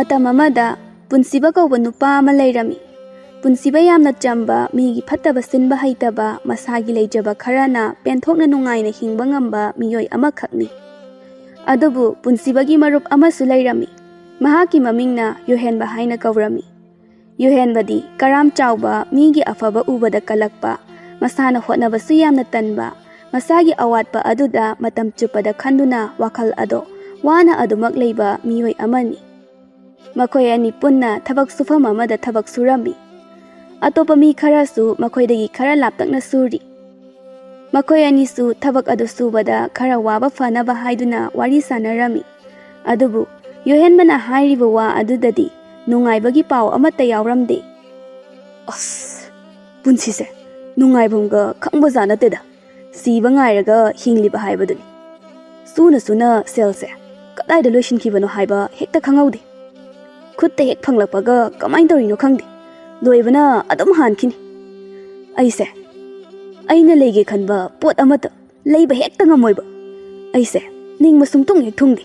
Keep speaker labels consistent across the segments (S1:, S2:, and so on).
S1: ꯃꯇꯝ ꯑꯃꯗ ꯄꯨꯟꯁꯤꯕ ꯀꯧꯕ ꯅꯨꯄꯥ ꯑꯃ ꯂꯩꯔꯝꯃꯤ꯫ ꯄꯨꯟꯁꯤꯕ ꯌꯥꯝꯅ ꯆꯝꯕ, ꯃꯤꯒꯤ ꯐꯠꯇꯕ ꯁꯤꯟꯕ ꯍꯩꯇꯕ, ꯃꯁꯥꯒꯤ ꯂꯩꯖꯕ ꯈꯔꯅ ꯄꯦꯟꯊꯣꯛꯅ ꯅꯨꯡꯉꯥꯏꯅ ꯍꯤꯡꯕ ꯉꯝꯕ ꯃꯤꯑꯣꯏ ꯑꯃꯈꯛꯅꯤ꯫ ꯑꯗꯨꯕꯨ ꯄꯨꯟꯁꯤꯕꯒꯤ ꯃꯔꯨꯞ ꯑꯃꯁꯨ ꯂꯩꯔꯝꯃꯤ꯫ ꯃꯍꯥꯛꯀꯤ ꯃꯃꯤꯡꯅ ꯌꯣꯍꯦꯟꯕ ꯍꯥꯏꯅ ꯀꯧꯔꯝꯃꯤ꯫ ꯌꯣꯍꯦꯟꯕꯗꯤ ꯀꯔꯥꯝ ꯆꯥꯎꯕ, ꯃꯤꯒꯤ ꯑꯐꯕ ꯎꯕꯗ ꯀꯜꯂꯛꯄ, ꯃꯁꯥꯅ ꯍꯣꯠꯅꯕꯁꯨ ꯌꯥꯝꯅ ꯇꯟꯕ, ꯃꯁꯥꯒꯤ ꯑꯋꯥꯠꯄ ꯑꯗꯨꯗ ꯃꯇꯝ ꯆꯨꯞꯄꯗ ꯈꯟꯗꯨꯅ ꯋꯥꯈꯜ ꯑꯗꯣ ꯋꯥꯅ ꯑꯗꯨꯃꯛ ꯂꯩꯕ ꯃꯤꯑꯣꯏ ꯑꯃꯅꯤ꯫ ꯃꯈꯣꯏ ꯑꯅꯤ ꯄꯨꯟꯅ ꯊꯕꯛ ꯁꯨꯐꯝ ꯑꯃꯗ ꯊꯕꯛ ꯁꯨꯔꯝꯃꯤ꯫ ꯑꯇꯣꯞꯄ ꯃꯤ ꯈꯔꯁꯨ ꯃꯈꯣꯏꯗꯒꯤ ꯈꯔ ꯂꯥꯞꯇꯛꯅ ꯁꯨꯔꯤ꯫ ꯃꯈꯣꯏ ꯑꯅꯤꯁꯨ ꯊꯕꯛ ꯑꯗꯨ ꯁꯨꯕꯗ ꯈꯔ ꯋꯥꯕ ꯐꯅꯕ ꯍꯥꯏꯗꯨꯅ ꯋꯥꯔꯤ ꯁꯥꯟꯅꯔꯝꯃꯤ꯫ ꯑꯗꯨꯕꯨ ꯌꯣꯍꯦꯟꯕꯅ ꯍꯥꯏꯔꯤꯕ ꯋꯥ ꯑꯗꯨꯗꯗꯤ ꯅꯨꯡꯉꯥꯏꯕꯒꯤ ꯄꯥꯎ ꯑꯃꯠꯇ ꯌꯥꯎꯔꯝꯗꯦ꯫
S2: ꯄꯨꯟꯁꯤꯁꯦ ꯅꯨꯡꯉꯥꯏꯐꯝꯒ ꯈꯪꯕꯖꯥꯠ ꯅꯠꯇꯦꯗ꯫ ꯁꯤꯕ ꯉꯥꯏꯔꯒ ꯍꯤꯡꯂꯤꯕ ꯍꯥꯏꯕꯗꯨꯅꯤ꯫ ꯁꯨꯅ ꯁꯦꯜꯁꯦ ꯀꯗꯥꯏꯗ ꯂꯣꯏꯁꯤꯟꯈꯤꯕꯅꯣ ꯍꯥꯏꯕ ꯍꯦꯛꯇ ꯈꯪꯍꯧꯗꯦ꯫ ꯈꯨꯠꯇ ꯍꯦꯛ ꯐꯪꯂꯛꯄꯒ ꯀꯃꯥꯏꯅ ꯇꯧꯔꯤꯅꯣ ꯈꯪꯗꯦ, ꯂꯣꯏꯕꯅ ꯑꯗꯨꯝ ꯍꯥꯟꯈꯤꯅꯤ꯫ ꯑꯩꯅ ꯂꯩꯒꯦ ꯈꯟꯕ ꯄꯣꯠ ꯑꯃꯠꯇ ꯂꯩꯕ ꯍꯦꯛꯇ ꯉꯝꯃꯣꯏꯕ꯫ ꯑꯩꯁꯦ ꯅꯤꯡꯕ ꯁꯨꯡꯊꯨꯡ ꯍꯦꯛ ꯊꯨꯡꯗꯦ꯫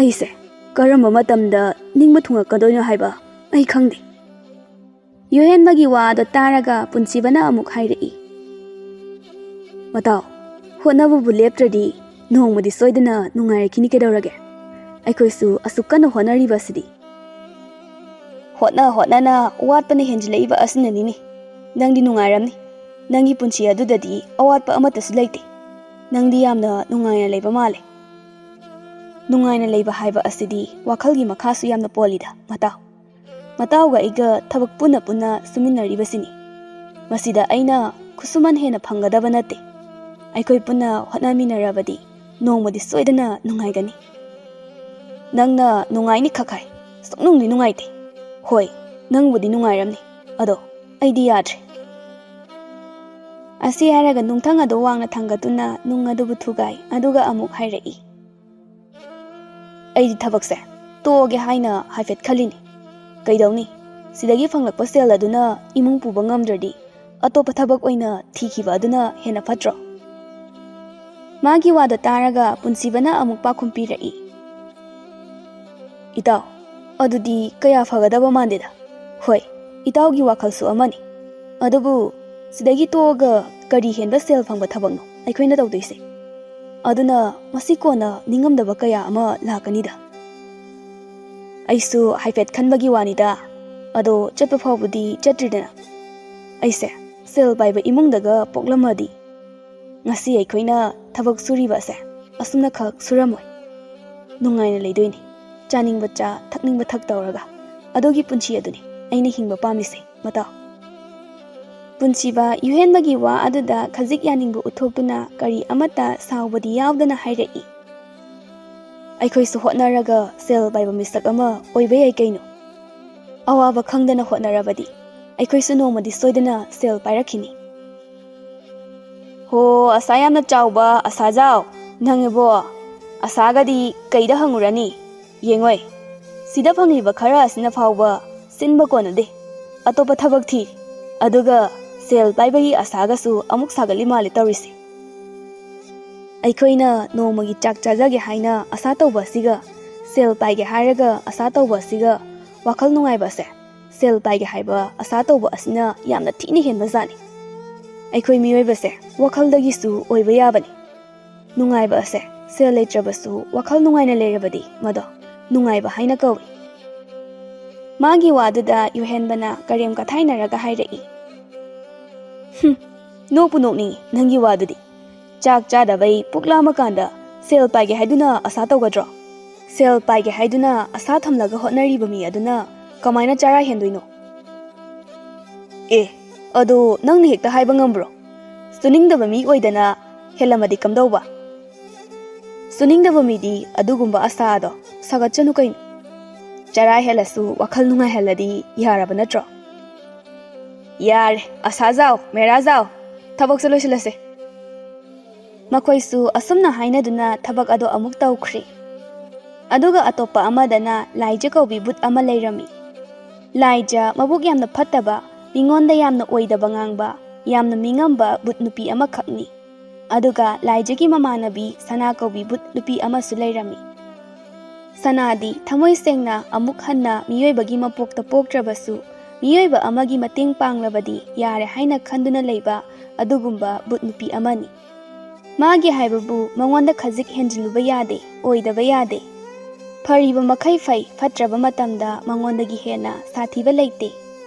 S2: ꯑꯩꯁꯦ ꯀꯔꯝꯕ ꯃꯇꯝꯗ ꯅꯤꯡꯕ ꯊꯨꯡꯉꯛꯀꯗꯣꯏꯅꯣ ꯍꯥꯏꯕ ꯑꯩ ꯈꯪꯗꯦ꯫
S1: ꯌꯣꯍꯦꯟꯕꯒꯤ ꯋꯥꯗꯣ ꯇꯥꯔꯒ ꯄꯨꯟꯁꯤꯕꯅ ꯑꯃꯨꯛ ꯍꯥꯏꯔꯛꯏ꯫
S2: ꯃꯇꯥꯎ, ꯍꯣꯠꯅꯕꯕꯨ ꯂꯦꯞꯇ꯭ꯔꯗꯤ ꯅꯣꯡꯃꯗꯤ ꯁꯣꯏꯗꯅ ꯅꯨꯡꯉꯥꯏꯔꯛꯈꯤꯅꯤ ꯀꯩꯗꯧꯔꯒꯦ? ꯑꯩꯈꯣꯏꯁꯨ ꯑꯁꯨꯛ ꯀꯟꯅ ꯍꯣꯠꯅꯔꯤꯕꯁꯤꯗꯤ꯫
S3: ꯍꯣꯠꯅꯅ ꯋꯥꯠꯄꯅ ꯍꯦꯟꯖꯤꯜꯂꯛꯏꯕ ꯑꯁꯤꯅꯅꯤꯅꯦ꯫ ꯅꯪꯗꯤ ꯅꯨꯡꯉꯥꯏꯔꯝꯅꯤ꯫ ꯅꯪꯒꯤ ꯄꯨꯟꯁꯤ ꯑꯗꯨꯗꯗꯤ ꯑꯋꯥꯠꯄ ꯑꯃꯠꯇꯁꯨ ꯂꯩꯇꯦ꯫ ꯅꯪꯗꯤ ꯌꯥꯝꯅ ꯅꯨꯡꯉꯥꯏꯅ ꯂꯩꯕ ꯃꯥꯜꯂꯦ꯫ ꯅꯨꯡꯉꯥꯏꯅ ꯂꯩꯕ ꯍꯥꯏꯕ ꯑꯁꯤꯗꯤ ꯋꯥꯈꯜꯒꯤ ꯃꯈꯥꯁꯨ ꯌꯥꯝꯅ ꯄꯣꯜꯂꯤꯗ ꯃꯇꯥꯎ꯫ ꯃꯇꯥꯎꯒ ꯑꯩꯒ ꯊꯕꯛ ꯄꯨꯟꯅ ꯁꯨꯃꯤꯟꯅꯔꯤꯕꯁꯤꯅꯤ꯫ ꯃꯁꯤꯗ ꯑꯩꯅ ꯈꯨꯠꯁꯨꯃꯟ ꯍꯦꯟꯅ ꯐꯪꯒꯗꯕ ꯅꯠꯇꯦ꯫ ꯑꯩꯈꯣꯏ ꯄꯨꯟꯅ ꯍꯣꯠꯅꯃꯤꯟꯅꯔꯕꯗꯤ ꯅꯣꯡꯃꯗꯤ ꯁꯣꯏꯗꯅ ꯅꯨꯡꯉꯥꯏꯒꯅꯤ꯫ ꯅꯪꯅ ꯅꯨꯡꯉꯥꯏꯅꯤ ꯈꯛ ꯍꯥꯏ, ꯁꯨꯡꯅꯨꯡꯗꯤ ꯅꯨꯡꯉꯥꯏꯇꯦ꯫ ꯍꯣꯏ, ꯅꯪꯕꯨꯗꯤ ꯅꯨꯡꯉꯥꯏꯔꯝꯅꯤ, ꯑꯗꯣ ꯑꯩꯗꯤ ꯌꯥꯗ꯭ꯔꯦ꯫
S1: ꯑꯁꯤ ꯍꯥꯏꯔꯒ ꯅꯨꯡꯊꯪ ꯑꯗꯨ ꯋꯥꯡꯅ ꯊꯥꯡꯒꯠꯇꯨꯅ ꯅꯨꯡ ꯑꯗꯨꯕꯨ ꯊꯨꯒꯥꯏ, ꯑꯗꯨꯒ ꯑꯃꯨꯛ ꯍꯥꯏꯔꯛꯏ꯫
S3: ꯑꯩꯗꯤ ꯊꯕꯛꯁꯦ ꯇꯣꯛꯑꯒꯦ ꯍꯥꯏꯅ ꯍꯥꯏꯐꯦꯠ ꯈꯜꯂꯤꯅꯤ꯫ ꯀꯩꯗꯧꯅꯤ? ꯁꯤꯗꯒꯤ ꯐꯪꯂꯛꯄ ꯁꯦꯜ ꯑꯗꯨꯅ ꯏꯃꯨꯡ ꯄꯨꯕ ꯉꯝꯗ꯭ꯔꯗꯤ ꯑꯇꯣꯞꯄ ꯊꯕꯛ ꯑꯣꯏꯅ ꯊꯤꯈꯤꯕ ꯑꯗꯨꯅ ꯍꯦꯟꯅ ꯐꯠꯇ꯭ꯔꯣ?
S1: ꯃꯥꯒꯤ ꯋꯥꯗꯣ ꯇꯥꯔꯒ ꯄꯨꯟꯁꯤꯕꯅ ꯑꯃꯨꯛ ꯄꯥꯎꯈꯨꯝ ꯄꯤꯔꯛꯏ꯫
S3: ꯏꯇꯥꯎ, ꯑꯗꯨꯗꯤ ꯀꯌꯥ ꯐꯒꯗꯕ ꯃꯥꯟꯗꯦꯗ꯫ ꯍꯣꯏ, ꯏꯇꯥꯎꯒꯤ ꯋꯥꯈꯜꯁꯨ ꯑꯃꯅꯤ꯫ ꯑꯗꯨꯕꯨ ꯁꯤꯗꯒꯤ ꯇꯣꯛꯑꯒ ꯀꯔꯤ ꯍꯦꯟꯕ ꯁꯦꯜ ꯐꯪꯕ ꯊꯕꯛꯅꯣ ꯑꯩꯈꯣꯏꯅ ꯇꯧꯗꯣꯏꯁꯦ? ꯑꯗꯨꯅ ꯃꯁꯤ ꯀꯣꯟꯅ ꯅꯤꯡꯉꯝꯗꯕ ꯀꯌꯥ ꯑꯃ ꯂꯥꯛꯀꯅꯤꯗ꯫ ꯑꯩꯁꯨ ꯍꯥꯏꯐꯦꯠ ꯈꯟꯕꯒꯤ ꯋꯥꯅꯤꯗ, ꯑꯗꯣ ꯆꯠꯄ ꯐꯥꯎꯕꯗꯤ ꯆꯠꯇ꯭ꯔꯤꯗꯅ꯫ ꯑꯩꯁꯦ ꯁꯦꯜ ꯄꯥꯏꯕ ꯏꯃꯨꯡꯗꯒ ꯄꯣꯛꯂꯝꯃꯗꯤ ꯉꯁꯤ ꯑꯩꯈꯣꯏꯅ ꯊꯕꯛ ꯁꯨꯔꯤꯕ ꯑꯁꯦ ꯑꯁꯨꯝꯅꯈꯛ ꯁꯨꯔꯝꯃꯣꯏ꯫ ꯅꯨꯡꯉꯥꯏꯅ ꯂꯩꯗꯣꯏꯅꯤ, ꯆꯥꯅꯤꯡꯕ ꯆꯥ, ꯊꯛꯅꯤꯡꯕ ꯊꯛ ꯇꯧꯔꯒ꯫ ꯑꯗꯨꯒꯤ ꯄꯨꯟꯁꯤ ꯑꯗꯨꯅꯤ ꯑꯩꯅ ꯍꯤꯡꯕ ꯄꯥꯝꯂꯤꯁꯦ ꯃꯇꯥꯎ꯫
S1: ꯄꯨꯟꯁꯤꯕ ꯌꯣꯍꯦꯟꯕꯒꯤ ꯋꯥ ꯑꯗꯨꯗ ꯈꯖꯤꯛ ꯌꯥꯅꯤꯡꯕ ꯎꯠꯊꯣꯛꯇꯨꯅ ꯀꯔꯤ ꯑꯃꯠꯇ ꯁꯥꯎꯕꯗꯤ ꯌꯥꯎꯗꯅ ꯍꯥꯏꯔꯛꯏ꯫
S3: ꯑꯩꯈꯣꯏꯁꯨ ꯍꯣꯠꯅꯔꯒ ꯁꯦꯜ ꯄꯥꯏꯕ ꯃꯤꯁꯛ ꯑꯃ ꯑꯣꯏꯕ ꯌꯥꯏ ꯀꯩꯅꯣ꯫ ꯑꯋꯥꯕ ꯈꯪꯗꯅ ꯍꯣꯠꯅꯔꯕꯗꯤ ꯑꯩꯈꯣꯏꯁꯨ ꯅꯣꯡꯃꯗꯤ ꯁꯣꯏꯗꯅ ꯁꯦꯜ ꯄꯥꯏꯔꯛꯈꯤꯅꯤ꯫ ꯍꯣ, ꯑꯁꯥ ꯌꯥꯝꯅ ꯆꯥꯎꯕ ꯑꯁꯥꯖꯥꯎ, ꯅꯪꯉꯤꯕꯣ? ꯑꯁꯥꯒꯗꯤ ꯀꯩꯗ ꯍꯪꯉꯨꯔꯅꯤ? ꯌꯦꯡꯉꯣꯏ, ꯁꯤꯗ ꯐꯪꯂꯤꯕ ꯈꯔ ꯑꯁꯤꯅ ꯐꯥꯎꯕ ꯁꯤꯟꯕ ꯀꯣꯟꯅꯗꯦ꯫ ꯑꯇꯣꯞꯄ ꯊꯕꯛ ꯊꯤ, ꯑꯗꯨꯒ ꯁꯦꯜ ꯄꯥꯏꯕꯒꯤ ꯑꯁꯥꯒꯁꯨ ꯑꯃꯨꯛ ꯁꯥꯒꯠꯂꯤ ꯃꯥꯜꯂꯦ ꯇꯧꯔꯤꯁꯦ꯫ ꯑꯩꯈꯣꯏꯅ ꯅꯣꯡꯃꯒꯤ ꯆꯥꯛ ꯆꯥꯖꯒꯦ ꯍꯥꯏꯅ ꯑꯁꯥ ꯇꯧꯕ ꯑꯁꯤꯒ ꯁꯦꯜ ꯄꯥꯏꯒꯦ ꯍꯥꯏꯔꯒ ꯑꯁꯥ ꯇꯧꯕ ꯑꯁꯤꯒ ꯋꯥꯈꯜ ꯅꯨꯡꯉꯥꯏꯕ ꯑꯁꯦ ꯁꯦꯜ ꯄꯥꯏꯒꯦ ꯍꯥꯏꯕ ꯑꯁꯥ ꯇꯧꯕ ꯑꯁꯤꯅ ꯌꯥꯝꯅ ꯊꯤꯅ ꯍꯦꯟꯕ ꯖꯥꯠꯅꯤ꯫ ꯑꯩꯈꯣꯏ ꯃꯤꯑꯣꯏꯕꯁꯦ ꯋꯥꯈꯜꯗꯒꯤꯁꯨ ꯑꯣꯏꯕ ꯌꯥꯕꯅꯤ꯫ ꯅꯨꯡꯉꯥꯏꯕ ꯑꯁꯦ ꯁꯦꯜ ꯂꯩꯇ꯭ꯔꯕꯁꯨ ꯋꯥꯈꯜ ꯅꯨꯡꯉꯥꯏꯅ ꯂꯩꯔꯕꯗꯤ ꯃꯗꯣ ꯅꯨꯡꯉꯥꯏꯕ ꯍꯥꯏꯅ ꯀꯧꯏ꯫
S1: ꯃꯥꯒꯤ ꯋꯥꯗꯨꯗ ꯌꯣꯍꯦꯟꯕꯅ ꯀꯔꯦꯝ ꯀꯊꯥꯏꯅꯔꯒ ꯍꯥꯏꯔꯛꯏ꯫
S3: ꯅꯣꯛꯄꯨ ꯅꯣꯛꯅꯤꯡꯉꯤ ꯅꯪꯒꯤ ꯋꯥꯗꯨꯗꯤ꯫ ꯆꯥꯛ ꯆꯥꯗꯕꯩ ꯄꯨꯛ ꯂꯥꯝꯃꯀꯥꯟꯗ ꯁꯦꯜ ꯄꯥꯏꯒꯦ ꯍꯥꯏꯗꯨꯅ ꯑꯁꯥ ꯇꯧꯒꯗ꯭ꯔꯣ? ꯁꯦꯜ ꯄꯥꯏꯒꯦ ꯍꯥꯏꯗꯨꯅ ꯑꯁꯥ ꯊꯝꯂꯒ ꯍꯣꯠꯅꯔꯤꯕ ꯃꯤ ꯑꯗꯨꯅ ꯀꯃꯥꯏꯅ ꯆꯔꯥ ꯍꯦꯟꯗꯣꯏꯅꯣ? ꯑꯗꯣ ꯅꯪꯅ ꯍꯦꯛꯇ ꯍꯥꯏꯕ ꯉꯝꯕ꯭ꯔꯣ? ꯁꯨꯅꯤꯡꯗꯕ ꯃꯤ ꯑꯣꯏꯗꯅ ꯍꯦꯜꯂꯝꯃꯗꯤ ꯀꯝꯗꯧꯕ? ꯁꯨꯅꯤꯡꯗꯕ ꯃꯤꯗꯤ ꯑꯗꯨꯒꯨꯝꯕ ꯑꯁꯥꯗꯣ ꯁꯥꯒꯠꯆꯅꯨ ꯀꯩꯅꯣ꯫ ꯆꯔꯥ ꯍꯦꯜꯂꯁꯨ ꯋꯥꯈꯜ ꯅꯨꯡꯉꯥꯏꯍꯜꯂꯗꯤ ꯌꯥꯔꯕ ꯅꯠꯇ꯭ꯔꯣ? ꯌꯥꯔꯦ, ꯑꯁꯥꯖꯥꯎ, ꯃꯦꯔꯥꯖꯥꯎ, ꯊꯕꯛꯁꯦ ꯂꯣꯏꯁꯤꯜꯂꯁꯦ꯫
S1: ꯃꯈꯣꯏꯁꯨ ꯑꯁꯨꯝꯅ ꯍꯥꯏꯅꯗꯨꯅ ꯊꯕꯛ ꯑꯗꯨ ꯑꯃꯨꯛ ꯇꯧꯈ꯭ꯔꯦ꯫ ꯑꯗꯨꯒ ꯑꯇꯣꯞꯄ ꯑꯃꯗꯅ ꯂꯥꯏꯖ ꯀꯧꯕꯤ ꯕꯨꯠ ꯑꯃ ꯂꯩꯔꯝꯃꯤ꯫ ꯂꯥꯏꯖ ꯃꯕꯨꯛ ꯌꯥꯝꯅ ꯐꯠꯇꯕ, ꯃꯤꯉꯣꯟꯗ ꯌꯥꯝꯅ ꯑꯣꯏꯗꯕ ꯉꯥꯡꯕ, ꯌꯥꯝꯅ ꯃꯤꯉꯝꯕ ꯕꯨꯠ ꯅꯨꯄꯤ ꯑꯃꯈꯛꯅꯤ꯫ ꯑꯗꯨꯒ ꯂꯥꯏꯖꯒꯤ ꯃꯃꯥꯟꯅꯕꯤ ꯁꯅꯥ ꯀꯧꯕꯤ ꯕꯨꯠ ꯅꯨꯄꯤ ꯑꯃꯁꯨ ꯂꯩꯔꯝꯃꯤ꯫ ꯁꯅꯥꯗꯤ ꯊꯃꯣꯏ ꯁꯦꯡꯅ ꯑꯃꯨꯛ ꯍꯟꯅ ꯃꯤꯑꯣꯏꯕꯒꯤ ꯃꯄꯣꯛꯇ ꯄꯣꯛꯇ꯭ꯔꯕꯁꯨ ꯃꯤꯑꯣꯏꯕ ꯑꯃꯒꯤ ꯃꯇꯦꯡ ꯄꯥꯡꯂꯕꯗꯤ ꯌꯥꯔꯦ ꯍꯥꯏꯅ ꯈꯟꯗꯨꯅ ꯂꯩꯕ ꯑꯗꯨꯒꯨꯝꯕ ꯕꯨꯠ ꯅꯨꯄꯤ ꯑꯃꯅꯤ꯫ ꯃꯥꯒꯤ ꯍꯥꯏꯕꯕꯨ ꯃꯉꯣꯟꯗ ꯈꯖꯤꯛ ꯍꯦꯟꯖꯤꯜꯂꯨꯕ ꯌꯥꯗꯦ, ꯑꯣꯏꯗꯕ ꯌꯥꯗꯦ꯫ ꯐꯔꯤꯕ ꯃꯈꯩ ꯐꯩ, ꯐꯠꯇ꯭ꯔꯕ ꯃꯇꯝꯗ ꯃꯉꯣꯟꯗꯒꯤ ꯍꯦꯟꯅ ꯁꯥꯊꯤꯕ ꯂꯩꯇꯦ꯫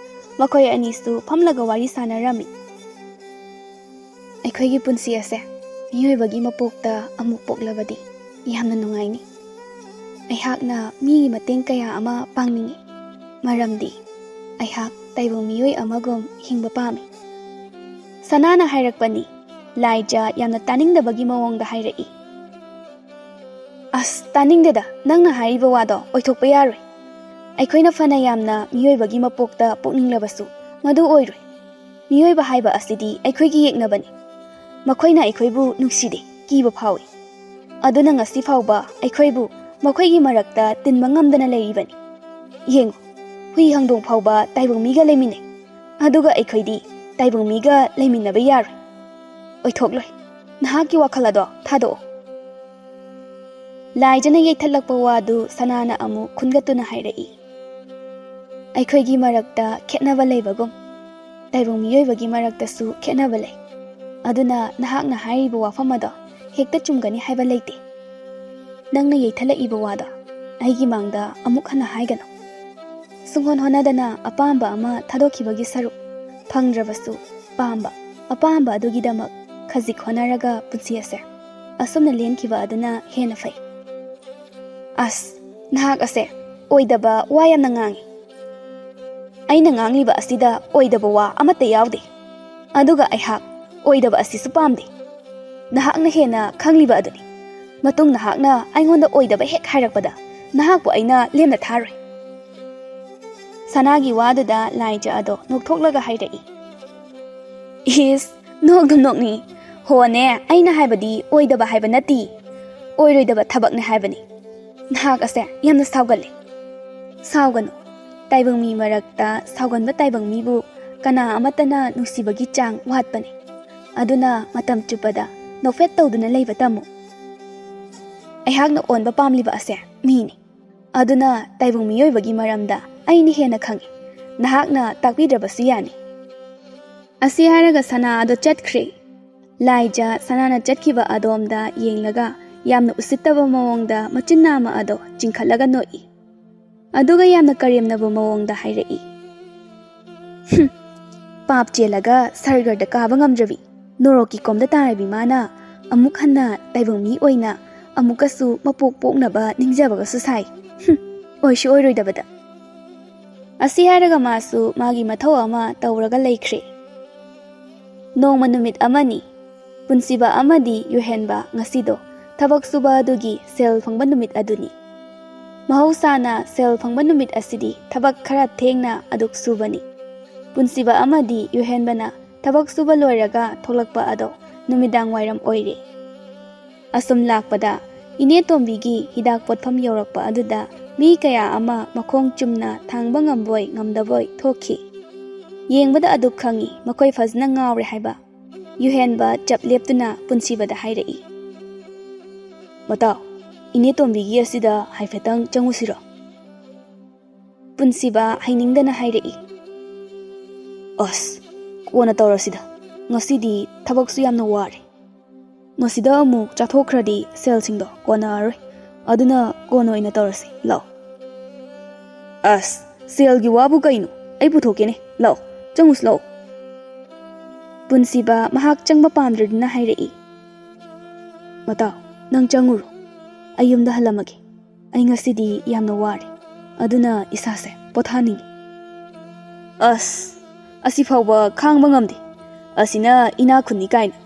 S1: ꯃꯈꯣꯏ ꯑꯅꯤꯁꯨ ꯐꯝꯂꯒ ꯋꯥꯔꯤ ꯁꯥꯟꯅꯔꯝꯃꯤ꯫ ꯑꯩꯈꯣꯏꯒꯤ ꯄꯨꯟꯁꯤ ꯑꯁꯦ ꯃꯤꯑꯣꯏꯕꯒꯤ ꯃꯄꯣꯛꯇ ꯑꯃꯨꯛ ꯄꯣꯛꯂꯕꯗꯤ ꯌꯥꯝꯅ ꯅꯨꯡꯉꯥꯏꯅꯤ꯫ ꯑꯩꯍꯥꯛꯅ ꯃꯤꯒꯤ ꯃꯇꯦꯡ ꯀꯌꯥ ꯑꯃ ꯄꯥꯡꯅꯤꯡꯏ, ꯃꯔꯝꯗꯤ ꯑꯩꯍꯥꯛ ꯇꯥꯏꯕꯪ ꯃꯤꯑꯣꯏ ꯑꯃꯒꯨꯝ ꯍꯤꯡꯕ ꯄꯥꯝꯃꯤ꯫ ꯁꯅꯥꯅ ꯍꯥꯏꯔꯛꯄꯅꯤ꯫ ꯂꯥꯏꯖꯥ ꯌꯥꯝꯅ ꯇꯥꯅꯤꯡꯗꯕꯒꯤ ꯃꯑꯣꯡꯗ ꯍꯥꯏꯔꯛꯏ꯫ ꯑꯁ, ꯇꯥꯅꯤꯡꯗꯦꯗ, ꯅꯪꯅ ꯍꯥꯏꯔꯤꯕ ꯋꯥꯗꯣ ꯑꯣꯏꯊꯣꯛꯄ ꯌꯥꯔꯣꯏ꯫ ꯑꯩꯈꯣꯏꯅ ꯐꯅ ꯌꯥꯝꯅ ꯃꯤꯑꯣꯏꯕꯒꯤ ꯃꯄꯣꯛꯇ ꯄꯣꯛꯅꯤꯡꯂꯕꯁꯨ ꯃꯗꯨ ꯑꯣꯏꯔꯣꯏ꯫ ꯃꯤꯑꯣꯏꯕ ꯍꯥꯏꯕ ꯑꯁꯤꯗꯤ ꯑꯩꯈꯣꯏꯒꯤ ꯌꯦꯛꯅꯕꯅꯤ꯫ ꯃꯈꯣꯏꯅ ꯑꯩꯈꯣꯏꯕు ꯅꯨꯡꯁꯤꯗꯦ, ꯀꯤꯕ ꯐꯥꯎꯏ꯫ ꯑꯗꯨꯅ ꯉꯁꯤ ꯐꯥꯎꯕ ꯑꯩꯈꯣꯏꯕꯨ ꯃꯈꯣꯏꯒꯤ ꯃꯔꯛꯇ ꯇꯤꯟꯕ ꯉꯝꯗꯅ ꯂꯩꯔꯤꯕꯅꯤ꯫ ꯌꯦꯡꯉꯨ, ꯍꯨꯏ ꯍꯪꯗꯣꯡ ꯐꯥꯎꯕ ꯇꯥꯏꯕꯪ ꯃꯤꯒ ꯂꯩꯃꯤꯟꯅꯩ, ꯑꯗꯨꯒ ꯑꯩꯈꯣꯏꯗꯤ ꯇꯥꯏꯕꯪ ꯃꯤꯒ ꯂꯩꯃꯤꯟꯅꯕ ꯌꯥꯔꯣꯏ꯫ ꯑꯣꯏꯊꯣꯛꯂꯣꯏ꯫ ꯅꯍꯥꯛꯀꯤ ꯋꯥꯈꯜ ꯑꯗꯣ ꯊꯥꯗꯣꯛꯑꯣ꯫ ꯂꯥꯏꯖꯥꯅ ꯌꯩꯊꯠꯂꯛꯄ ꯋꯥꯗꯨ ꯁꯅꯥꯅ ꯑꯃꯨꯛ ꯈꯨꯟꯒꯠꯇꯨꯅ ꯍꯥꯏꯔꯛꯏ꯫ ꯑꯩꯈꯣꯏꯒꯤ ꯃꯔꯛꯇ ꯈꯦꯠꯅꯕ ꯂꯩꯕꯒꯨꯝ ꯇꯥꯏꯕꯪ ꯃꯤꯑꯣꯏꯕꯒꯤ ꯃꯔꯛꯇꯁꯨ ꯈꯦꯠꯅꯕ ꯂꯩ꯫ ꯑꯗꯨꯅ ꯅꯍꯥꯛꯅ ꯍꯥꯏꯔꯤꯕ ꯋꯥꯐꯝ ꯑꯗꯣ ꯍꯦꯛꯇ ꯆꯨꯝꯒꯅꯤ ꯍꯥꯏꯕ ꯂꯩꯇꯦ꯫ ꯅꯪꯅ ꯌꯩꯊꯠꯂꯛꯏꯕ ꯋꯥꯗꯣ ꯑꯩꯒꯤ ꯃꯥꯡꯗ ꯑꯃꯨꯛ ꯍꯟꯅ ꯍꯥꯏꯒꯅꯨ꯫ ꯁꯨꯡꯍꯣꯟ ꯍꯣꯠꯅꯗꯅ ꯑꯄꯥꯝꯕ ꯑꯃ ꯊꯥꯗꯣꯛꯈꯤꯕꯒꯤ ꯁꯔꯨꯛ ꯐꯪꯗ꯭ꯔꯕꯁꯨ ꯑꯄꯥꯝꯕ ꯑꯗꯨꯒꯤꯗꯃꯛ ꯈꯖꯤꯛ ꯍꯣꯠꯅꯔꯒ ꯄꯨꯟꯁꯤ ꯑꯁꯦ ꯑꯁꯨꯝꯅ ꯂꯦꯟꯈꯤꯕ ꯑꯗꯨꯅ ꯍꯦꯟꯅ ꯐꯩ꯫ ꯑꯁ, ꯅꯍꯥꯛ ꯑꯁꯦ ꯑꯣꯏꯗꯕ ꯋꯥ ꯌꯥꯝꯅ ꯉꯥꯡꯏ꯫ ꯑꯩꯅ ꯉꯥꯡꯂꯤꯕ ꯑꯁꯤꯗ ꯑꯣꯏꯗꯕ ꯋꯥ ꯑꯃꯠꯇ ꯌꯥꯎꯗꯦ꯫ ꯑꯗꯨꯒ ꯑꯩꯍꯥꯛ ꯑꯣꯏꯗꯕ ꯑꯁꯤꯁꯨ ꯄꯥꯝꯗꯦ꯫ ꯅꯍꯥꯛꯅ ꯍꯦꯟꯅ ꯈꯪꯂꯤꯕ ꯑꯗꯨꯅꯤ꯫ ꯃꯇꯨꯡ ꯅꯍꯥꯛꯅ ꯑꯩꯉꯣꯟꯗ ꯑꯣꯏꯗꯕ ꯍꯦꯛ ꯍꯥꯏꯔꯛꯄꯗ ꯅꯍꯥꯛꯄꯨ ꯑꯩꯅ ꯂꯦꯝꯅ ꯊꯥꯔꯣꯏ꯫ ꯁꯅꯥꯒꯤ ꯋꯥꯗꯨꯗ ꯂꯥꯏꯖꯥ ꯑꯗꯣ ꯅꯣꯛꯊꯣꯛꯂꯒ ꯍꯥꯏꯔꯛꯏ꯫ ꯏꯁ, ꯅꯣꯛꯗꯨꯝ ꯅꯣꯛꯅꯤꯡꯏ꯫ ꯍꯣꯅꯦ, ꯑꯩꯅ ꯍꯥꯏꯕꯗꯤ ꯑꯣꯏꯗꯕ ꯍꯥꯏꯕ ꯅꯠꯇꯦ, ꯑꯣꯏꯔꯣꯏꯗꯕ ꯊꯕꯛꯅꯦ ꯍꯥꯏꯕꯅꯤ꯫ ꯅꯍꯥꯛ ꯑꯁꯦ ꯌꯥꯝꯅ ꯁꯥꯎꯒꯜꯂꯤ꯫ ꯁꯥꯎꯒꯅꯨ꯫ ꯇꯥꯏꯕꯪ ꯃꯤ ꯃꯔꯛꯇ ꯁꯥꯎꯒꯟꯕ ꯇꯥꯏꯕꯪ ꯃꯤꯕꯨ ꯀꯅꯥ ꯑꯃꯠꯇꯅ ꯅꯨꯡꯁꯤꯕꯒꯤ ꯆꯥꯡ ꯋꯥꯠꯄꯅꯤ꯫ ꯑꯗꯨꯅ ꯃꯇꯝ ꯆꯨꯞꯄꯗ ꯅꯣꯛꯐꯦꯠ ꯇꯧꯗꯨꯅ ꯂꯩꯕ ꯇꯝꯃꯨ꯫ ꯑꯩꯍꯥꯛꯅ ꯑꯣꯟꯕ ꯄꯥꯝꯂꯤꯕ ꯑꯁꯦ ꯃꯤꯅꯤ꯫ ꯑꯗꯨꯅ ꯇꯥꯏꯕꯪ ꯃꯤꯑꯣꯏꯕꯒꯤ ꯃꯔꯝꯗ ꯑꯩꯅ ꯍꯦꯟꯅ ꯈꯪꯏ꯫ ꯅꯍꯥꯛꯅ ꯇꯥꯛꯄꯤꯗ꯭ꯔꯕꯁꯨ ꯌꯥꯅꯤ꯫ ꯑꯁꯤ ꯍꯥꯏꯔꯒ ꯁꯅꯥ ꯑꯗꯣ ꯆꯠꯈ꯭ꯔꯦ꯫ ꯂꯥꯏꯖꯥ ꯁꯅꯥꯅ ꯆꯠꯈꯤꯕ ꯑꯗꯣꯝꯗ ꯌꯦꯡꯂꯒ ꯌꯥꯝꯅ ꯎꯁꯤꯠꯇꯕ ꯃꯑꯣꯡꯗ ꯃꯆꯤꯟ ꯅꯥꯝꯃ ꯑꯗꯣ ꯆꯤꯡꯈꯠꯂꯒ ꯅꯣꯛꯏ꯫ ꯑꯗꯨꯒ ꯌꯥꯝꯅ ꯀꯔꯦꯝꯅꯕ ꯃꯑꯣꯡꯗ ꯍꯥꯏꯔꯛꯏ꯫ ꯄꯥꯞ ꯆꯦꯜꯂꯒ ꯁꯔꯒꯔꯗ ꯀꯥꯕ ꯉꯝꯗ꯭ꯔꯕꯤ ꯅꯣꯔꯣꯛꯀꯤ ꯀꯣꯝꯗ ꯇꯥꯔꯕꯤ ꯃꯥꯅ ꯑꯃꯨꯛ ꯍꯟꯅ ꯇꯥꯏꯕꯪ ꯃꯤ ꯑꯣꯏꯅ ꯑꯃꯨꯛꯀꯁꯨ ꯃꯄꯣꯛ ꯄꯣꯛꯅꯕ ꯅꯤꯡꯖꯕꯒꯁꯨ ꯁꯥꯏ꯫ ꯑꯣꯏꯁꯨ ꯑꯣꯏꯔꯣꯏꯗꯕꯗ꯫ ꯑꯁꯤ ꯍꯥꯏꯔꯒ ꯃꯥꯁꯨ ꯃꯥꯒꯤ ꯃꯊꯧ ꯑꯃ ꯇꯧꯔꯒ ꯂꯩꯈ꯭ꯔꯦ꯫ ꯅꯣꯡꯃ ꯅꯨꯃꯤꯠ ꯑꯃꯅꯤ꯫ ꯄꯨꯟꯁꯤꯕ ꯑꯃꯗꯤ ꯌꯨꯍꯦꯟꯕ ꯉꯁꯤꯗꯣ ꯊꯕꯛ ꯁꯨꯕ ꯑꯗꯨꯒꯤ ꯁꯦꯜ ꯐꯪꯕ ꯅꯨꯃꯤꯠ ꯑꯗꯨꯅꯤ꯫ ꯃꯍꯧꯁꯥꯅ ꯁꯦꯜ ꯐꯪꯕ ꯅꯨꯃꯤꯠ ꯑꯁꯤꯗꯤ ꯊꯕꯛ ꯈꯔ ꯊꯦꯡꯅ ꯑꯗꯨꯛ ꯁꯨꯕꯅꯤ꯫ ꯄꯨꯟꯁꯤꯕ ꯑꯃꯗꯤ ꯌꯨꯍꯦꯟꯕꯅ ꯊꯕꯛ ꯁꯨꯕ ꯂꯣꯏꯔꯒ ꯊꯣꯛꯂꯛꯄ ꯑꯗꯣ ꯅꯨꯃꯤꯗꯥꯡ ꯋꯥꯏꯔꯝ ꯑꯣꯏꯔꯦ꯫ ꯑꯁꯨꯝ ꯂꯥꯛꯄꯗ ꯏꯅꯦ ꯇꯣꯝꯕꯤꯒꯤ ꯍꯤꯗꯥꯛ ꯄꯣꯠꯐꯝ ꯌꯧꯔꯛꯄ ꯑꯗꯨꯗ ꯃꯤ ꯀꯌా ꯑꯃ ꯃꯈꯣꯡ ꯆꯨꯝꯅ ꯊꯥꯡꯕ ꯉꯝꯕꯣꯏ ꯉꯝꯗꯕꯣꯏ ꯊꯣꯛꯈꯤ꯫ ꯌꯦꯡꯕꯗ ꯑꯗꯨꯛ ꯈꯪꯏ ꯃꯈꯣꯏ ꯐꯖꯅ ꯉꯥꯎꯔꯦ ꯍꯥꯏꯕ꯫ ꯌꯨꯍꯦꯟꯕ ꯆꯞ ꯂꯦꯞꯇꯨꯅ ꯄꯨꯟꯁꯤꯕꯗ ꯍꯥꯏꯔꯛꯏ꯫ ꯃꯇꯥꯎ, ꯏꯅꯦ ꯇꯣꯝꯕꯤꯒꯤ ꯑꯁꯤꯗ ꯍꯥꯏꯐꯦꯠꯇꯪ ꯆꯪꯉꯨꯁꯤꯔꯣ? ꯄꯨꯟꯁꯤꯕ ꯍꯩꯅꯤꯡꯗꯅ ꯍꯥꯏꯔꯛꯏ꯫ ꯑꯁ, ꯀꯣꯟꯅ ꯇꯧꯔꯁꯤꯗ, ꯉꯁꯤꯗꯤ ꯊꯕꯛꯁꯨ ꯌꯥꯝꯅ ꯋꯥꯔꯦ꯫ ꯃꯁꯤꯗ ꯑꯃꯨꯛ ꯆꯥꯊꯣꯛꯈ꯭ꯔꯗꯤ ꯁꯦꯜꯁꯤꯡꯗꯣ ꯀꯣꯟꯅꯔꯔꯣꯏ꯫ ꯑꯗꯨꯅ ꯀꯣꯟꯅ ꯑꯣꯏꯅ ꯇꯧꯔꯁꯤ, ꯂꯥꯛꯑꯣ꯫ ꯑꯁ, ꯁꯦꯜꯒꯤ ꯋꯥꯕꯨ ꯀꯩꯅꯣ? ꯑꯩ ꯄꯨꯊꯣꯛꯀꯦꯅꯦ, ꯂꯥꯛꯑꯣ, ꯆꯪꯉꯨꯁꯤ ꯂꯥꯛꯑꯣ꯫ ꯄꯨꯟꯁꯤꯕ ꯃꯍꯥꯛ ꯆꯪꯕ ꯄꯥꯝꯗ꯭ꯔꯗꯨꯅ ꯍꯥꯏꯔꯛꯏ꯫ ꯃꯇꯥꯎ, ꯅꯪ ꯆꯪꯉꯨꯔꯣ, ꯑꯩ ꯌꯨꯝꯗ ꯍꯜꯂꯝꯃꯒꯦ꯫ ꯑꯩ ꯉꯁꯤꯗꯤ ꯌꯥꯝꯅ ꯋꯥꯔꯦ, ꯑꯗꯨꯅ ꯏꯁꯥꯁꯦ ꯄꯣꯊꯥꯅꯤꯡꯉꯤ꯫ ꯑꯁ, ꯑꯁꯤ ꯐꯥꯎꯕ ꯈꯥꯡꯕ ꯉꯝꯗꯦ, ꯑꯁꯤꯅ ꯏꯅꯥ ꯈꯨꯟꯅꯤ ꯀꯥꯏꯅ꯫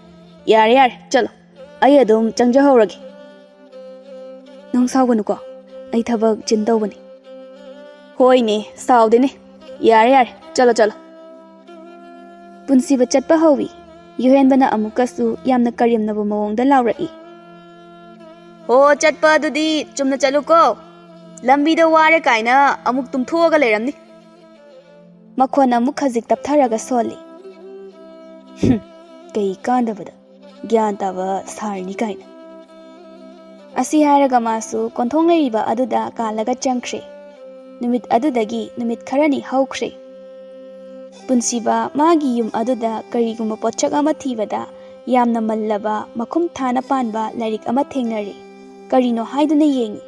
S1: ꯌꯥꯔꯦ ꯌꯥꯔꯦ, ꯆꯠꯂꯣ, ꯑꯩ ꯑꯗꯨꯝ ꯆꯪꯖꯍꯧꯔꯒꯦ꯫ ꯅꯪ ꯁꯥꯎꯒꯅꯨꯀꯣ, ꯑꯩ ꯊꯕꯛ ꯆꯤꯟ ꯇꯧꯕꯅꯤ꯫ ꯍꯣꯏꯅꯦ, ꯁꯥꯎꯗꯦꯅꯦ, ꯌꯥꯔꯦ ꯌꯥꯔꯦ, ꯆꯠꯂꯣ ꯆꯠꯂꯣ꯫ ꯄꯨꯟꯁꯤꯕ ꯆꯠꯄ ꯍꯧꯏ꯫ ꯌꯨꯍꯦꯟꯕꯅ ꯑꯃꯨꯛꯀꯁꯨ ꯌꯥꯝꯅ ꯀꯔꯦꯝꯅꯕ ꯃꯑꯣꯡꯗ ꯂꯥꯎꯔꯛꯏ꯫ ꯍꯣ, ꯆꯠꯄ ꯑꯗꯨꯗꯤ ꯆꯨꯝꯅ ꯆꯠꯂꯨꯀꯣ, ꯂꯝꯕꯤꯗ ꯋꯥꯔꯦ ꯀꯥꯏꯅ ꯑꯃꯨꯛ ꯇꯨꯝꯊꯣꯛꯑꯒ ꯂꯩꯔꯝꯅꯤ꯫ ꯃꯈꯣꯟ ꯑꯃꯨꯛ ꯈꯖꯤꯛ ꯇꯞꯊꯔꯒ ꯁꯣꯜꯂꯤ꯫ ꯀꯩ ꯀꯥꯟꯗꯕꯗ ꯒ꯭ꯌꯥꯟ ꯇꯥꯕ ꯁꯥꯔꯤꯅꯤ ꯀꯥꯏꯅ꯫ ꯑꯁꯤ ꯍꯥꯏꯔꯒ ꯃꯥꯁꯨ ꯀꯣꯟꯊꯣꯡ ꯂꯩꯔꯤꯕ ꯑꯗꯨꯗ ꯀꯥꯜꯂꯒ ꯆꯪꯈ꯭ꯔꯦ꯫ ꯅꯨꯃꯤꯠ ꯑꯗꯨꯗꯒꯤ ꯅꯨꯃꯤꯠ ꯈꯔꯅꯤ ꯍꯧꯈ꯭ꯔꯦ꯫ ꯄꯨꯟꯁꯤꯕ ꯃꯥꯒꯤ ꯌꯨꯝ ꯑꯗꯨꯗ ꯀꯔꯤꯒꯨꯝꯕ ꯄꯣꯠꯁꯛ ꯑꯃ ꯊꯤꯕꯗ ꯌꯥꯝꯅ ꯃꯜꯂꯕ ꯃꯈꯨꯝ ꯊꯥꯅ ꯄꯥꯟꯕ ꯂꯥꯏꯔꯤꯛ ꯑꯃ ꯊꯦꯡꯅꯔꯦ꯫ ꯀꯔꯤꯅꯣ ꯍꯥꯏꯗꯨꯅ ꯌꯦꯡꯉꯤ꯫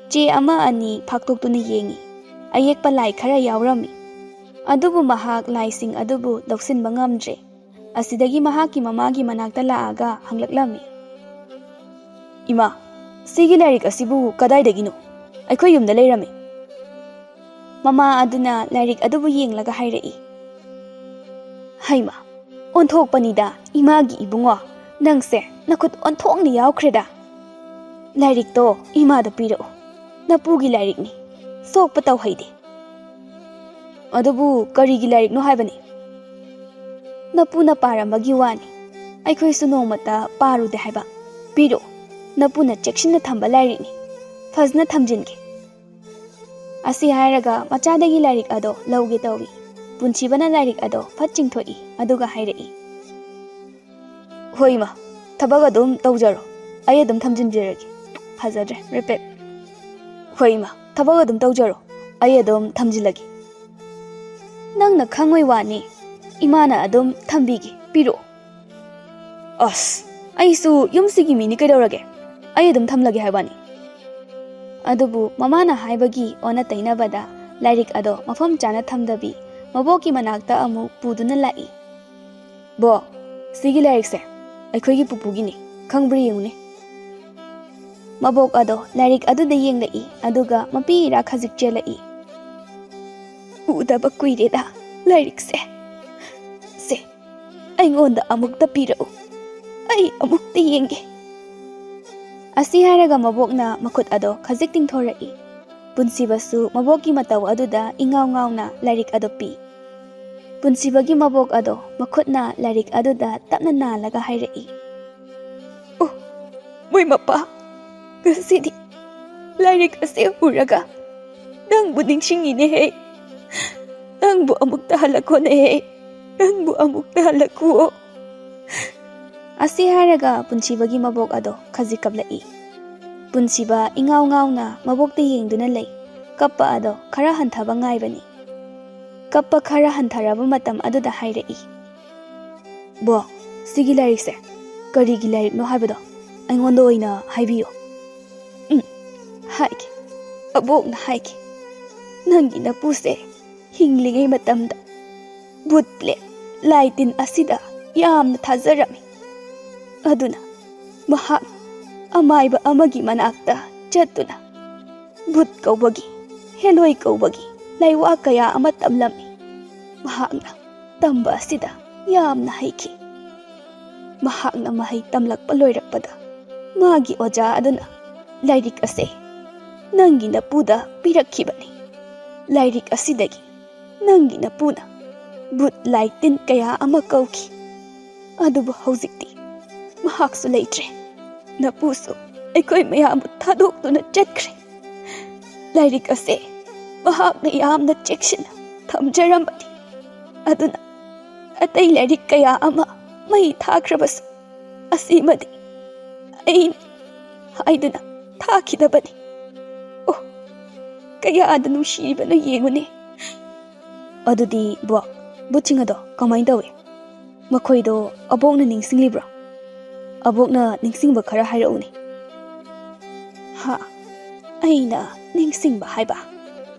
S1: ꯆꯦ ꯑꯃ ꯑꯅꯤ ꯐꯥꯛꯇꯣꯛꯇꯨꯅ ꯌꯦꯡꯉꯤ꯫ ꯑꯌꯦꯛꯄ ꯂꯥꯏ ꯈꯔ ꯌꯥꯎꯔꯝꯃꯤ꯫ ꯑꯗꯨꯕꯨ ꯃꯍꯥꯛ ꯂꯥꯏꯁꯤꯡ ꯑꯗꯨꯕꯨ ꯂꯧꯁꯤꯟꯕ ꯉꯝꯗ꯭ꯔꯦ꯫ ꯑꯁꯤꯗꯒꯤ ꯃꯍꯥꯛꯀꯤ ꯃꯃꯥꯒꯤ ꯃꯅꯥꯛꯇ ꯂꯥꯛꯑꯒ ꯍꯪꯂꯛꯂꯝꯃꯤ꯫ ꯏꯃꯥ, ꯁꯤꯒꯤ ꯂꯥꯏꯔꯤꯛ ꯑꯁꯤꯕꯨ ꯀꯗꯥꯏꯗꯒꯤꯅꯣ? ꯑꯩꯈꯣꯏ ꯌꯨꯝꯗ ꯂꯩꯔꯝꯃꯤ꯫ ꯃꯃꯥ ꯑꯗꯨꯅ ꯂꯥꯏꯔꯤꯛ ꯑꯗꯨꯕꯨ ꯌꯦꯡꯂꯒ ꯍꯥꯏꯔꯛꯏ꯫ ꯍꯩꯃ, ꯑꯣꯟꯊꯣꯛꯄꯅꯤꯗ ꯏꯃꯥꯒꯤ ꯏꯕꯨꯡꯉꯣ, ꯅꯪꯁꯦ ꯅꯈꯨꯠ ꯑꯣꯟꯊꯣꯛꯅ ꯌꯥꯎꯈ꯭ꯔꯦꯗ꯫ ꯂꯥꯏꯔꯤꯛꯇꯣ ꯏꯃꯥꯗ ꯄꯤꯔꯛꯎ꯫ ꯅꯄꯨꯒꯤ ꯂꯥꯏꯔꯤꯛꯅꯤ, ꯁꯣꯛꯄ ꯇꯧꯍꯩꯗꯦ꯫ ꯑꯗꯨꯕꯨ ꯀꯔꯤꯒꯤ ꯂꯥꯏꯔꯤꯛꯅꯣ ꯍꯥꯏꯕꯅꯤ? ꯅꯄꯨꯅ ꯄꯥꯔꯝꯕꯒꯤ ꯋꯥꯅꯤ, ꯑꯩꯈꯣꯏꯁꯨ ꯅꯣꯡꯃꯇ ꯄꯥꯔꯨꯗꯦ ꯍꯥꯏꯕ꯫ ꯄꯤꯔꯛꯎ, ꯅꯄꯨꯅ ꯆꯦꯛꯁꯤꯟꯅ ꯊꯝꯕ ꯂꯥꯏꯔꯤꯛꯅꯤ, ꯐꯖꯅ ꯊꯝꯖꯤꯟꯒꯦ꯫ ꯑꯁꯤ ꯍꯥꯏꯔꯒ ꯃꯆꯥꯗꯒꯤ ꯂꯥꯏꯔꯤꯛ ꯑꯗꯣ ꯂꯧꯒꯦ ꯇꯧꯏ꯫ ꯄꯨꯟꯁꯤꯕꯅ ꯂꯥꯏꯔꯤꯛ ꯑꯗꯣ ꯐꯠ ꯆꯤꯡꯊꯣꯛꯏ, ꯑꯗꯨꯒ ꯍꯥꯏꯔꯛꯏ꯫ ꯍꯣꯏ ꯏꯃꯥ, ꯊꯕꯛ ꯑꯗꯨꯝ ꯇꯧꯖꯔꯣ, ꯑꯩ ꯑꯗꯨꯝ ꯊꯝꯖꯤꯟꯖꯔꯒꯦ꯫ ꯐꯖꯗ꯭ꯔꯦ, ꯔꯤꯄꯤꯠ꯫ ꯍꯣꯏ ꯏꯃꯥ, ꯊꯕꯛ ꯑꯗꯨꯝ ꯇꯧꯖꯔꯣ, ꯑꯩ ꯑꯗꯨꯝ ꯊꯝꯖꯤꯜꯂꯒꯦ꯫ ꯅꯪꯅ ꯈꯪꯉꯣꯏ ꯋꯥꯅꯤ, ꯏꯃꯥꯅ ꯑꯗꯨꯝ ꯊꯝꯕꯤꯒꯦ, ꯄꯤꯔꯛꯑꯣ꯫ ꯑꯁ, ꯑꯩꯁꯨ ꯌꯨꯝꯁꯤꯒꯤ ꯃꯤꯅꯤ ꯀꯩꯗꯧꯔꯒꯦ, ꯑꯩ ꯑꯗꯨꯝ ꯊꯝꯂꯒꯦ ꯍꯥꯏꯕꯅꯤ꯫ ꯑꯗꯨꯕꯨ ꯃꯃꯥꯅ ꯍꯥꯏꯕꯒꯤ ꯑꯣꯟꯅ ꯇꯩꯅꯕꯗ ꯂꯥꯏꯔꯤꯛ ꯑꯗꯣ ꯃꯐꯝ ꯆꯥꯅ ꯊꯝꯗꯕꯤ ꯃꯕꯣꯛꯀꯤ ꯃꯅꯥꯛꯇ ꯑꯃꯨꯛ ꯄꯨꯗꯨꯅ ꯂꯥꯛꯏ꯫ ꯕꯣꯛ, ꯁꯤꯒꯤ ꯂꯥꯏꯔꯤꯛꯁꯦ ꯑꯩꯈꯣꯏꯒꯤ ꯄꯨꯄꯨꯒꯤꯅꯤ, ꯈꯪꯕ꯭ꯔꯥ ꯌꯦꯡꯉꯨꯅꯦ꯫ ꯃꯕꯣꯛ ꯑꯗꯣ ꯂꯥꯏꯔꯤꯛ ꯑꯗꯨꯗ ꯌꯦꯡꯂꯛꯏ, ꯑꯗꯨꯒ ꯃꯄꯤ ꯏꯔꯥ ꯈꯖꯤꯛ ꯆꯦꯜꯂꯛꯏ꯫ ꯎꯗꯕ ꯀꯨꯏꯔꯦꯗ ꯂꯥꯏꯔꯤꯛꯁꯦ꯫ ꯁꯦ, ꯑꯩꯉꯣꯟꯗ ꯑꯃꯨꯛꯇ ꯄꯤꯔꯛꯎ, ꯑꯩ ꯑꯃꯨꯛꯇ ꯌꯦꯡꯒꯦ꯫ ꯑꯁꯤ ꯍꯥꯏꯔꯒ ꯃꯕꯣꯛꯅ ꯃꯈꯨꯠ ꯑꯗꯣ ꯈꯖꯤꯛ ꯇꯤꯡꯊꯣꯔꯛꯏ꯫ ꯄꯨꯟꯁꯤꯕꯁꯨ ꯃꯕꯣꯛꯀꯤ ꯃꯇꯧ ꯑꯗꯨꯗ ꯏꯉꯥꯎ ꯉꯥꯎꯅ ꯂꯥꯏꯔꯤꯛ ꯑꯗꯣ ꯄꯤ꯫ ꯄꯨꯟꯁꯤꯕꯒꯤ ꯃꯕꯣꯛ ꯑꯗꯣ ꯃꯈꯨꯠꯅ ꯂꯥꯏꯔꯤꯛ ꯑꯗꯨꯗ ꯇꯞꯅ ꯅꯥꯜꯂꯒ ꯍꯥꯏꯔꯛꯏ꯫ ꯑꯣ, ꯃꯣꯏ ꯃꯄꯥ, ꯉꯁꯤꯗꯤ ꯂꯥꯏꯔꯤꯛ ꯑꯁꯤ ꯎꯔꯒ ꯅꯪꯕꯨ ꯅꯤꯡꯁꯤꯡꯉꯤꯅꯦꯍꯦ꯫ ꯅꯪꯕꯨ ꯑꯃꯨꯛꯇ ꯍꯜꯂꯛꯈꯣꯅꯦꯍꯦ, ꯅꯪꯕꯨ ꯑꯃꯨꯛꯇ ꯍꯜꯂꯛꯈꯨꯑꯣ꯫ ꯑꯁꯤ ꯍꯥꯏꯔꯒ ꯄꯨꯟꯁꯤꯕꯒꯤ ꯃꯕꯣꯛ ꯑꯗꯣ ꯈꯖꯤꯛ ꯀꯞꯂꯛꯏ꯫ ꯄꯨꯟꯁꯤꯕ ꯏꯉꯥꯎ ꯉꯥꯎꯅ ꯃꯕꯣꯛꯇ ꯌꯦꯡꯗꯨꯅ ꯂꯩ꯫ ꯀꯞꯄ ꯑꯗꯣ ꯈꯔ ꯍꯟꯊꯕ ꯉꯥꯏꯕꯅꯤ꯫ ꯀꯞꯄ ꯈꯔ ꯍꯟꯊꯔꯕ ꯃꯇꯝ ꯑꯗꯨꯗ ꯍꯥꯏꯔꯛꯏ꯫ ꯕꯣꯛ, ꯁꯤꯒꯤ ꯂꯥꯏꯔꯤꯛꯁꯦ ꯀꯔꯤꯒꯤ ꯂꯥꯏꯔꯤꯛꯅꯣ ꯍꯥꯏꯕꯗꯣ ꯑꯩꯉꯣꯟꯗ ꯑꯣꯏꯅ ꯍꯥꯏꯕꯤꯌꯨ꯫ ꯍꯥꯏꯒꯦ, ꯑꯕꯣꯛꯅ ꯍꯥꯏꯒꯦ꯫ ꯅꯪꯒꯤ ꯅꯄꯨꯁꯦ ꯍꯤꯡꯂꯤꯉꯩ ꯃꯇꯝꯗ ꯚꯨꯠ ꯄ꯭ꯂꯦꯠ ꯂꯥꯏ ꯇꯤꯟ ꯑꯁꯤꯗ ꯌꯥꯝꯅ ꯊꯥꯖꯔꯝꯃꯤ꯫ ꯑꯗꯨꯅ ꯃꯍꯥꯛ ꯑꯃꯥꯏꯕ ꯑꯃꯒꯤ ꯃꯅꯥꯛꯇ ꯆꯠꯇꯨꯅ ꯚꯨꯠ ꯀꯧꯕꯒꯤ, ꯍꯦꯂꯣꯏ ꯀꯧꯕꯒꯤ ꯂꯥꯏꯋꯥ ꯀꯌꯥ ꯑꯃ ꯇꯝꯂꯝꯃꯤ꯫ ꯃꯍꯥꯛꯅ ꯇꯝꯕ ꯑꯁꯤꯗ ꯌꯥꯝꯅ ꯍꯩꯈꯤ꯫ ꯃꯍꯥꯛꯅ ꯃꯍꯩ ꯇꯝꯂꯛꯄ ꯂꯣꯏꯔꯛꯄꯗ ꯃꯥꯒꯤ ꯑꯣꯖꯥ ꯑꯗꯨꯅ ꯂꯥꯏꯔꯤꯛ ꯑꯁꯦ ꯅꯪꯒꯤ ꯅꯄꯨꯗ ꯄꯤꯔꯛꯈꯤꯕꯅꯤ꯫ ꯂꯥꯏꯔꯤꯛ ꯑꯁꯤꯗꯒꯤ ꯅꯪꯒꯤ ꯅꯄꯨꯅ ꯚꯨꯠ ꯂꯥꯏ ꯇꯤꯟ kaya ama kauki. Adubu hꯧꯖꯤꯛꯇꯤ ꯃꯍꯥꯛꯁꯨ ꯂꯩꯇ꯭ꯔꯦ. ꯅꯄꯨꯁꯨ ꯑꯩꯈꯣꯏ ꯃꯌꯥꯝꯕꯨ ꯊꯥꯗꯣꯛꯇꯨꯅ ꯆꯠꯈ꯭ꯔꯦ. ꯂꯥꯏꯔꯤꯛ ꯑꯁꯦ ꯃꯍꯥꯛꯅ ꯌꯥꯝꯅ ꯆꯦꯛꯁꯤꯟꯅ ꯊꯝꯖꯔꯝꯕꯅꯤ. ꯑꯗꯨꯅ ꯑꯇꯩ ꯂꯥꯏꯔꯤꯛ kaya ama ꯃꯩ ꯊꯥꯈ꯭ꯔꯕꯁꯨ ꯑꯁꯤꯃꯗꯤ ꯑꯩꯅ ꯍꯥꯏꯗꯨꯅ ꯊꯥꯈꯤꯗꯕꯅꯤ. ꯑꯣ, ꯀꯌꯥꯗ ꯅꯨꯡꯁꯤꯕꯅ ꯌꯦꯡꯉꯨꯅꯦ. ꯑꯗꯨꯗꯤ ꯕꯨꯠꯁꯤꯡ ꯑꯗꯣ ꯀꯃꯥꯏꯅ ꯇꯧꯏ? ꯃꯈꯣꯏꯗꯣ ꯑꯕꯣꯛꯅ ꯅꯤꯡꯁꯤꯡꯂꯤꯕ꯭ꯔꯣ? ꯑꯕꯣꯛꯅ ꯅꯤꯡꯁꯤꯡꯕ ꯈꯔ ꯍꯥꯏꯔꯛꯎꯅꯦ. ꯑꯩꯅ ꯅꯤꯡꯁꯤꯡꯕ ꯍꯥꯏꯕ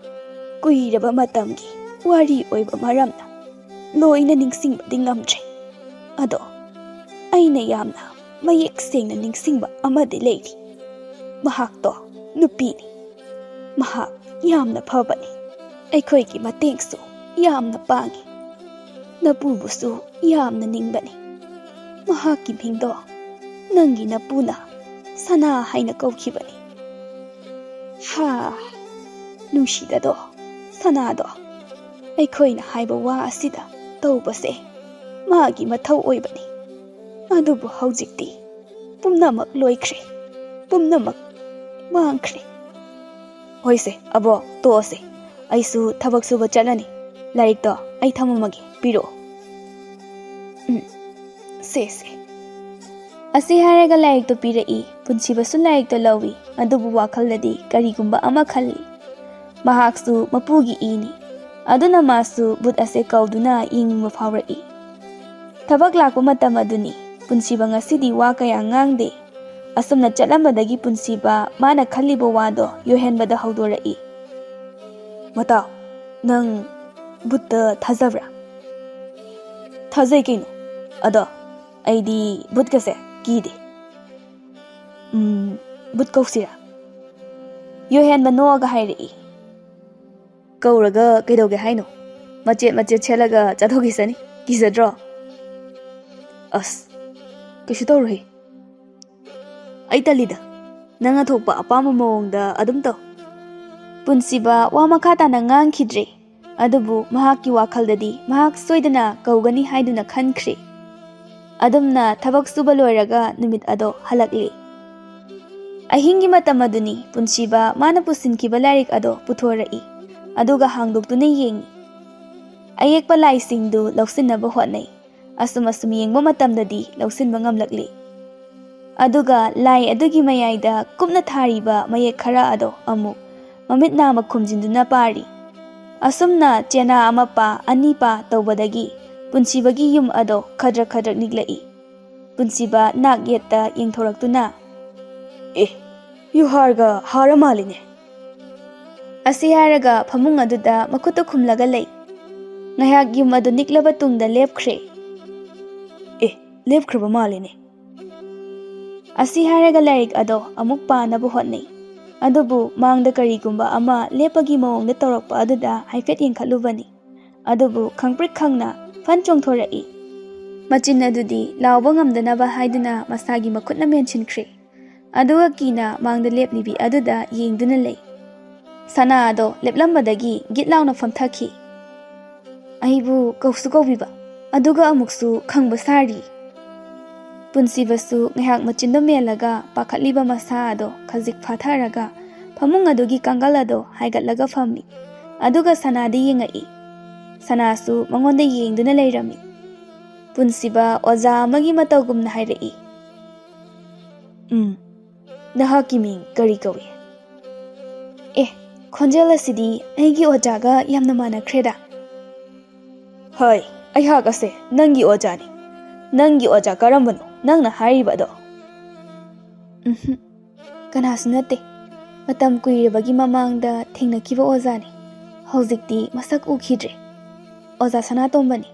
S1: ꯀꯨꯏꯔꯕ ꯃꯇꯝꯒꯤ ꯋꯥꯔꯤ ꯑꯣꯏꯕ ꯃꯔꯝꯅ ꯂꯣꯏꯅ ꯅꯤꯡꯁꯤꯡꯕꯗꯤ ꯉꯝꯗ꯭ꯔꯦ. ꯑꯗꯣ ꯑꯩꯅ ꯌꯥꯝꯅ ꯃꯌꯦꯛ ꯁꯦꯡꯅ ꯅꯤꯡꯁꯤꯡꯕ ꯑꯃꯗꯤ ꯂꯩꯔꯤ. ꯃꯍꯥꯛꯇꯣ ꯅꯨꯄꯤꯅꯤ. ꯃꯍꯥꯛ ꯌꯥꯝꯅ ꯐꯕꯅꯤ. ꯑꯩꯈꯣꯏꯒꯤ ꯃꯇꯦꯡꯁꯨ ꯌꯥꯝꯅ ꯄꯥꯡꯉꯤ. ꯅꯄꯨꯕꯨꯁꯨ ꯌꯥꯝꯅ ꯅꯤꯡꯕꯅꯤ. ꯃꯍꯥꯛꯀꯤ ꯃꯤꯡꯗꯣ ꯅꯪꯒꯤ ꯅꯄꯨꯅ ꯁꯅꯥ ꯍꯥꯏꯅ ꯀꯧꯈꯤꯕꯅꯤ. ꯅꯨꯡꯁꯤꯗꯗꯣ ꯁꯅꯥꯗꯣ ꯑꯩꯈꯣꯏꯅ ꯍꯥꯏꯕ ꯋꯥ ꯑꯁꯤꯗ ꯇꯧꯕꯁꯦ ꯃꯥꯒꯤ ꯃꯊꯧ ꯑꯣꯏꯕꯅꯤ. ꯑꯗꯨꯕꯨ ꯍꯧꯖꯤꯛꯇꯤ ꯄꯨꯝꯅꯃꯛ ꯂꯣꯏꯈ꯭ꯔꯦ. ꯄꯨꯝꯅꯃꯛ ꯃꯥꯡꯈ꯭ꯔꯦ. ꯍꯣꯏꯁꯦ ꯑꯕꯣ, ꯇꯣꯛꯑꯁꯦ. ꯑꯩꯁꯨ ꯊꯕꯛ ꯁꯨꯕ ꯆꯠꯂꯅꯤ. ꯂꯥꯏꯔꯤꯛꯇꯣ ꯑꯩ ꯊꯝꯃꯝꯃꯒꯦ, ꯄꯤꯔꯛꯑꯣ. ꯁꯦ. ꯑꯁꯤ ꯍꯥꯏꯔꯒ ꯂꯥꯏꯔꯤꯛꯇꯣ ꯄꯤꯔꯛꯏ. ꯄꯨꯟꯁꯤꯕꯁꯨ ꯂꯥꯏꯔꯤꯛꯇ ꯂꯧꯏ, ꯑꯗꯨꯕꯨ ꯋꯥꯈꯜꯗꯗꯤ ꯀꯔꯤꯒꯨꯝꯕ ꯑꯃ ꯈꯜꯂꯤ꯫ ꯃꯍꯥꯛꯁꯨ ꯃꯄꯨꯒꯤ ꯏꯅꯤ, ꯑꯗꯨꯅ ꯃꯥꯁꯨ ꯕꯨꯠ ꯑꯁꯦ ꯀꯧꯗꯨꯅ ꯌꯦꯡꯅꯤꯡꯕ ꯐꯥꯎꯔꯛꯏ꯫ ꯊꯕꯛ ꯂꯥꯛꯄ ꯃꯇꯝ ꯑꯗꯨꯅꯤ꯫ ꯄꯨꯟꯁꯤꯕ ꯉꯁꯤꯗꯤ ꯋꯥ ꯀꯌꯥ ꯉꯥꯡꯗꯦ꯫ ꯑꯁꯨꯝꯅ ꯆꯠꯂꯝꯕꯗꯒꯤ ꯄꯨꯟꯁꯤꯕ ꯃꯥꯅ ꯈꯜꯂꯤꯕ ꯋꯥꯗꯣ ꯌꯣꯍꯦꯟꯕꯗ ꯍꯧꯗꯣꯔꯛꯏ꯫
S2: ꯃꯇꯥꯎ, ꯅꯪ ꯕꯨꯠꯇ ꯊꯥꯖꯕ꯭ꯔꯥ? ꯊꯥꯖꯩ ꯀꯩꯅꯣ, ꯑꯗꯣ ꯑꯩꯗꯤ ꯕꯨꯠꯀꯁꯦ ꯀꯤꯗꯦ꯫ ꯕꯨꯠ ꯀꯧꯁꯤꯔꯥ?
S1: ꯌꯣꯍꯦꯟꯕ ꯅꯣꯛꯑꯒ ꯍꯥꯏꯔꯛꯏ꯫
S2: ꯀꯧꯔꯒ ꯀꯩꯗꯧꯒꯦ ꯍꯥꯏꯅꯣ? ꯃꯆꯦꯠ ꯃꯆꯦꯠ ꯁꯦꯠꯂꯒ ꯆꯠꯊꯣꯛꯈꯤꯁꯅꯤ, ꯀꯤꯖꯗ꯭ꯔꯣ? ꯑꯁ, ꯀꯩꯁꯨ ꯇꯧꯔꯣꯏ꯫ ꯑꯩ ꯇꯜꯂꯤꯗ, ꯅꯪꯅ ꯊꯣꯛꯄ ꯑꯄꯥꯝꯕ ꯃꯑꯣꯡꯗ ꯑꯗꯨꯝ ꯇꯧ꯫
S1: ꯄꯨꯟꯁꯤꯕ ꯋꯥ ꯃꯈꯥ ꯇꯥꯅ ꯉꯥꯡꯈꯤꯗ꯭ꯔꯦ, ꯑꯗꯨꯕꯨ ꯃꯍꯥꯛꯀꯤ ꯋꯥꯈꯜꯗꯗꯤ ꯃꯍꯥꯛ ꯁꯣꯏꯗꯅ ꯀꯧꯒꯅꯤ ꯍꯥꯏꯗꯨꯅ ꯈꯟꯈ꯭ꯔꯦ꯫ ꯑꯗꯨꯝꯅ ꯊꯕꯛ ꯁꯨꯕ ꯂꯣꯏꯔꯒ ꯅꯨꯃꯤꯠ ꯑꯗꯣ ꯍꯜꯂꯛꯂꯤ꯫ ꯑꯍꯤꯡꯒꯤ ꯃꯇꯝ ꯑꯗꯨꯅꯤ ꯄꯨꯟꯁꯤꯕ ꯃꯥꯅ ꯄꯨꯁꯤꯟꯈꯤꯕ ꯂꯥꯏꯔꯤꯛ ꯑꯗꯣ ꯄꯨꯊꯣꯔꯛꯏ, ꯑꯗꯨꯒ ꯍꯥꯡꯗꯣꯛꯇꯨꯅ ꯌꯦꯡꯉꯤ꯫ ꯑꯌꯦꯛꯄ ꯂꯥꯏꯁꯤꯡꯗꯨ ꯂꯧꯁꯤꯟꯅꯕ ꯍꯣꯠꯅꯩ꯫ ꯑꯁꯨꯝ ꯌꯦꯡꯕ ꯃꯇꯝꯗꯗꯤ ꯂꯧꯁꯤꯟꯕ ꯉꯝꯂꯛꯂꯤ꯫ ꯑꯗꯨꯒ ꯂꯥꯏ ꯑꯗꯨꯒꯤ ꯃꯌꯥꯏꯗ ꯀꯨꯞꯅ ꯊꯥꯔꯤꯕ ꯃꯌꯦꯛ ꯈꯔ ꯑꯗꯣ ꯑꯃꯨꯛ ꯃꯃꯤꯠ ꯅꯥꯝꯃ ꯈꯨꯝꯖꯤꯟꯗꯨꯅ ꯄꯥꯔꯤ꯫ ꯑꯁꯨꯝꯅ ꯆꯦꯅꯥ ꯑꯃ ꯄꯥ ꯑꯅꯤ ꯄꯥ ꯇꯧꯕꯗꯒꯤ ꯄꯨꯟꯁꯤꯕꯒꯤ ꯌꯨꯝ ꯑꯗꯣ ꯈꯗ꯭ꯔꯛ ꯅꯤꯛꯂꯛꯏ꯫ ꯄꯨꯟꯁꯤꯕ ꯅꯥꯛ ꯌꯦꯠꯇ ꯌꯦꯡꯊꯣꯔꯛꯇꯨꯅ,
S2: ꯌꯨꯍꯥꯔꯒ ꯍꯥꯔ ꯃꯥꯜꯂꯤꯅꯦ꯫
S1: ꯑꯁꯤ ꯍꯥꯏꯔꯒ ꯐꯃꯨꯡ ꯑꯗꯨꯗ ꯃꯈꯨꯠꯇ ꯈꯨꯝꯂꯒ ꯂꯩ꯫ ꯉꯥꯏꯍꯥꯛ ꯌꯨꯝ ꯑꯗꯨ ꯅꯤꯛꯂꯕ ꯇꯨꯡꯗ ꯂꯦꯞꯈ꯭ꯔꯦ꯫
S2: ꯂꯦꯞꯈ꯭ꯔꯕ ꯃꯥꯜꯂꯤꯅꯦ꯫
S1: ꯑꯁꯤ ꯍꯥꯏꯔꯒ ꯂꯥꯏꯔꯤꯛ ꯑꯗꯣ ꯑꯃꯨꯛ ꯄꯥꯅꯕ ꯍꯣꯠꯅꯩ꯫ ꯑꯗꯨꯕꯨ ꯃꯥꯡꯗ ꯀꯔꯤꯒꯨꯝꯕ ꯑꯃ ꯂꯦꯞꯄꯒꯤ ꯃꯑꯣꯡꯗ ꯇꯧꯔꯛꯄ ꯑꯗꯨꯗ ꯍꯥꯏꯐꯦꯠ ꯌꯦꯡꯈꯠꯂꯨꯕꯅꯤ꯫ ꯑꯗꯨꯕꯨ ꯈꯪꯄ꯭ꯔꯤꯛ ꯈꯪꯅ ꯐꯟ ꯆꯣꯡꯊꯣꯔꯛꯏ꯫ ꯃꯆꯤꯟ ꯑꯗꯨꯗꯤ ꯂꯥꯎꯕ ꯉꯝꯗꯅꯕ ꯍꯥꯏꯗꯨꯅ ꯃꯁꯥꯒꯤ ꯃꯈꯨꯠꯅ ꯃꯦꯟꯁꯤꯟꯈ꯭ꯔꯦ꯫ ꯑꯗꯨꯒ ꯀꯤꯅ ꯃꯥꯡꯗ ꯂꯦꯞꯂꯤꯕꯤ ꯑꯗꯨꯗ ꯌꯦꯡꯗꯨꯅ ꯂꯩ꯫ ꯁꯅꯥ ꯑꯗꯣ ꯂꯦꯞꯂꯝꯕꯗꯒꯤ ꯒꯤꯠ ꯂꯥꯎꯅ ꯐꯝꯊꯈꯤ꯫ ꯑꯩꯕꯨ ꯀꯧꯁꯨ ꯀꯧꯕꯤꯕ, ꯑꯗꯨꯒ ꯑꯃꯨꯛꯁꯨ ꯈꯪꯕ ꯁꯥꯔꯤ꯫ ꯄꯨꯟꯁꯤꯕꯁꯨ ꯉꯥꯏꯍꯥꯛ ꯃꯆꯤꯟꯗꯣ ꯃꯦꯜꯂꯒ ꯄꯥꯈꯠꯂꯤꯕ ꯃꯁꯥ ꯑꯗꯣ ꯈꯖꯤꯛ ꯐꯥꯊꯔꯒ ꯐꯃꯨꯡ ꯑꯗꯨꯒꯤ ꯀꯥꯡꯒꯜ ꯑꯗꯣ ꯍꯥꯏꯒꯠꯂꯒ ꯐꯝꯃꯤ꯫ ꯑꯗꯨꯒ ꯁꯅꯥꯗ ꯌꯦꯡꯉꯛꯏ꯫ ꯁꯅꯥꯁꯨ ꯃꯉꯣꯟꯗ ꯌꯦꯡꯗꯨꯅ ꯂꯩꯔꯝꯃꯤ꯫ ꯄꯨꯟꯁꯤꯕ ꯑꯣꯖꯥ ꯑꯃꯒꯤ ꯃꯇꯧꯒꯨꯝꯅ ꯍꯥꯏꯔꯛꯏ꯫
S2: ꯅꯍꯥꯛꯀꯤ ꯃꯤꯡ ꯀꯔꯤ ꯀꯧꯏ?
S1: ꯈꯣꯟꯖꯦꯜ ꯑꯁꯤꯗꯤ ꯑꯩꯒꯤ ꯑꯣꯖꯥꯒ ꯌꯥꯝꯅ ꯃꯥꯟꯅꯈ꯭ꯔꯦꯗ꯫
S2: ꯍꯣꯏ, ꯑꯩꯍꯥꯛ ꯑꯁꯦ ꯅꯪꯒꯤ ꯑꯣꯖꯥꯅꯤ꯫ ꯅꯪꯒꯤ ꯑꯣꯖꯥ ꯀꯔꯝꯕꯅꯣ ꯅꯪꯅ ꯍꯥꯏꯔꯤꯕꯗꯣ?
S1: ꯀꯅꯥꯁꯨ ꯅꯠꯇꯦ, ꯃꯇꯝ ꯀꯨꯏꯔꯕꯒꯤ ꯃꯃꯥꯡꯗ ꯊꯦꯡꯅꯈꯤꯕ ꯑꯣꯖꯥꯅꯤ꯫ ꯍꯧꯖꯤꯛꯇꯤ ꯃꯁꯛ ꯎꯈꯤꯗ꯭ꯔꯦ꯫ ꯑꯣꯖꯥ ꯁꯅꯥꯇꯣꯝꯕꯅꯤ,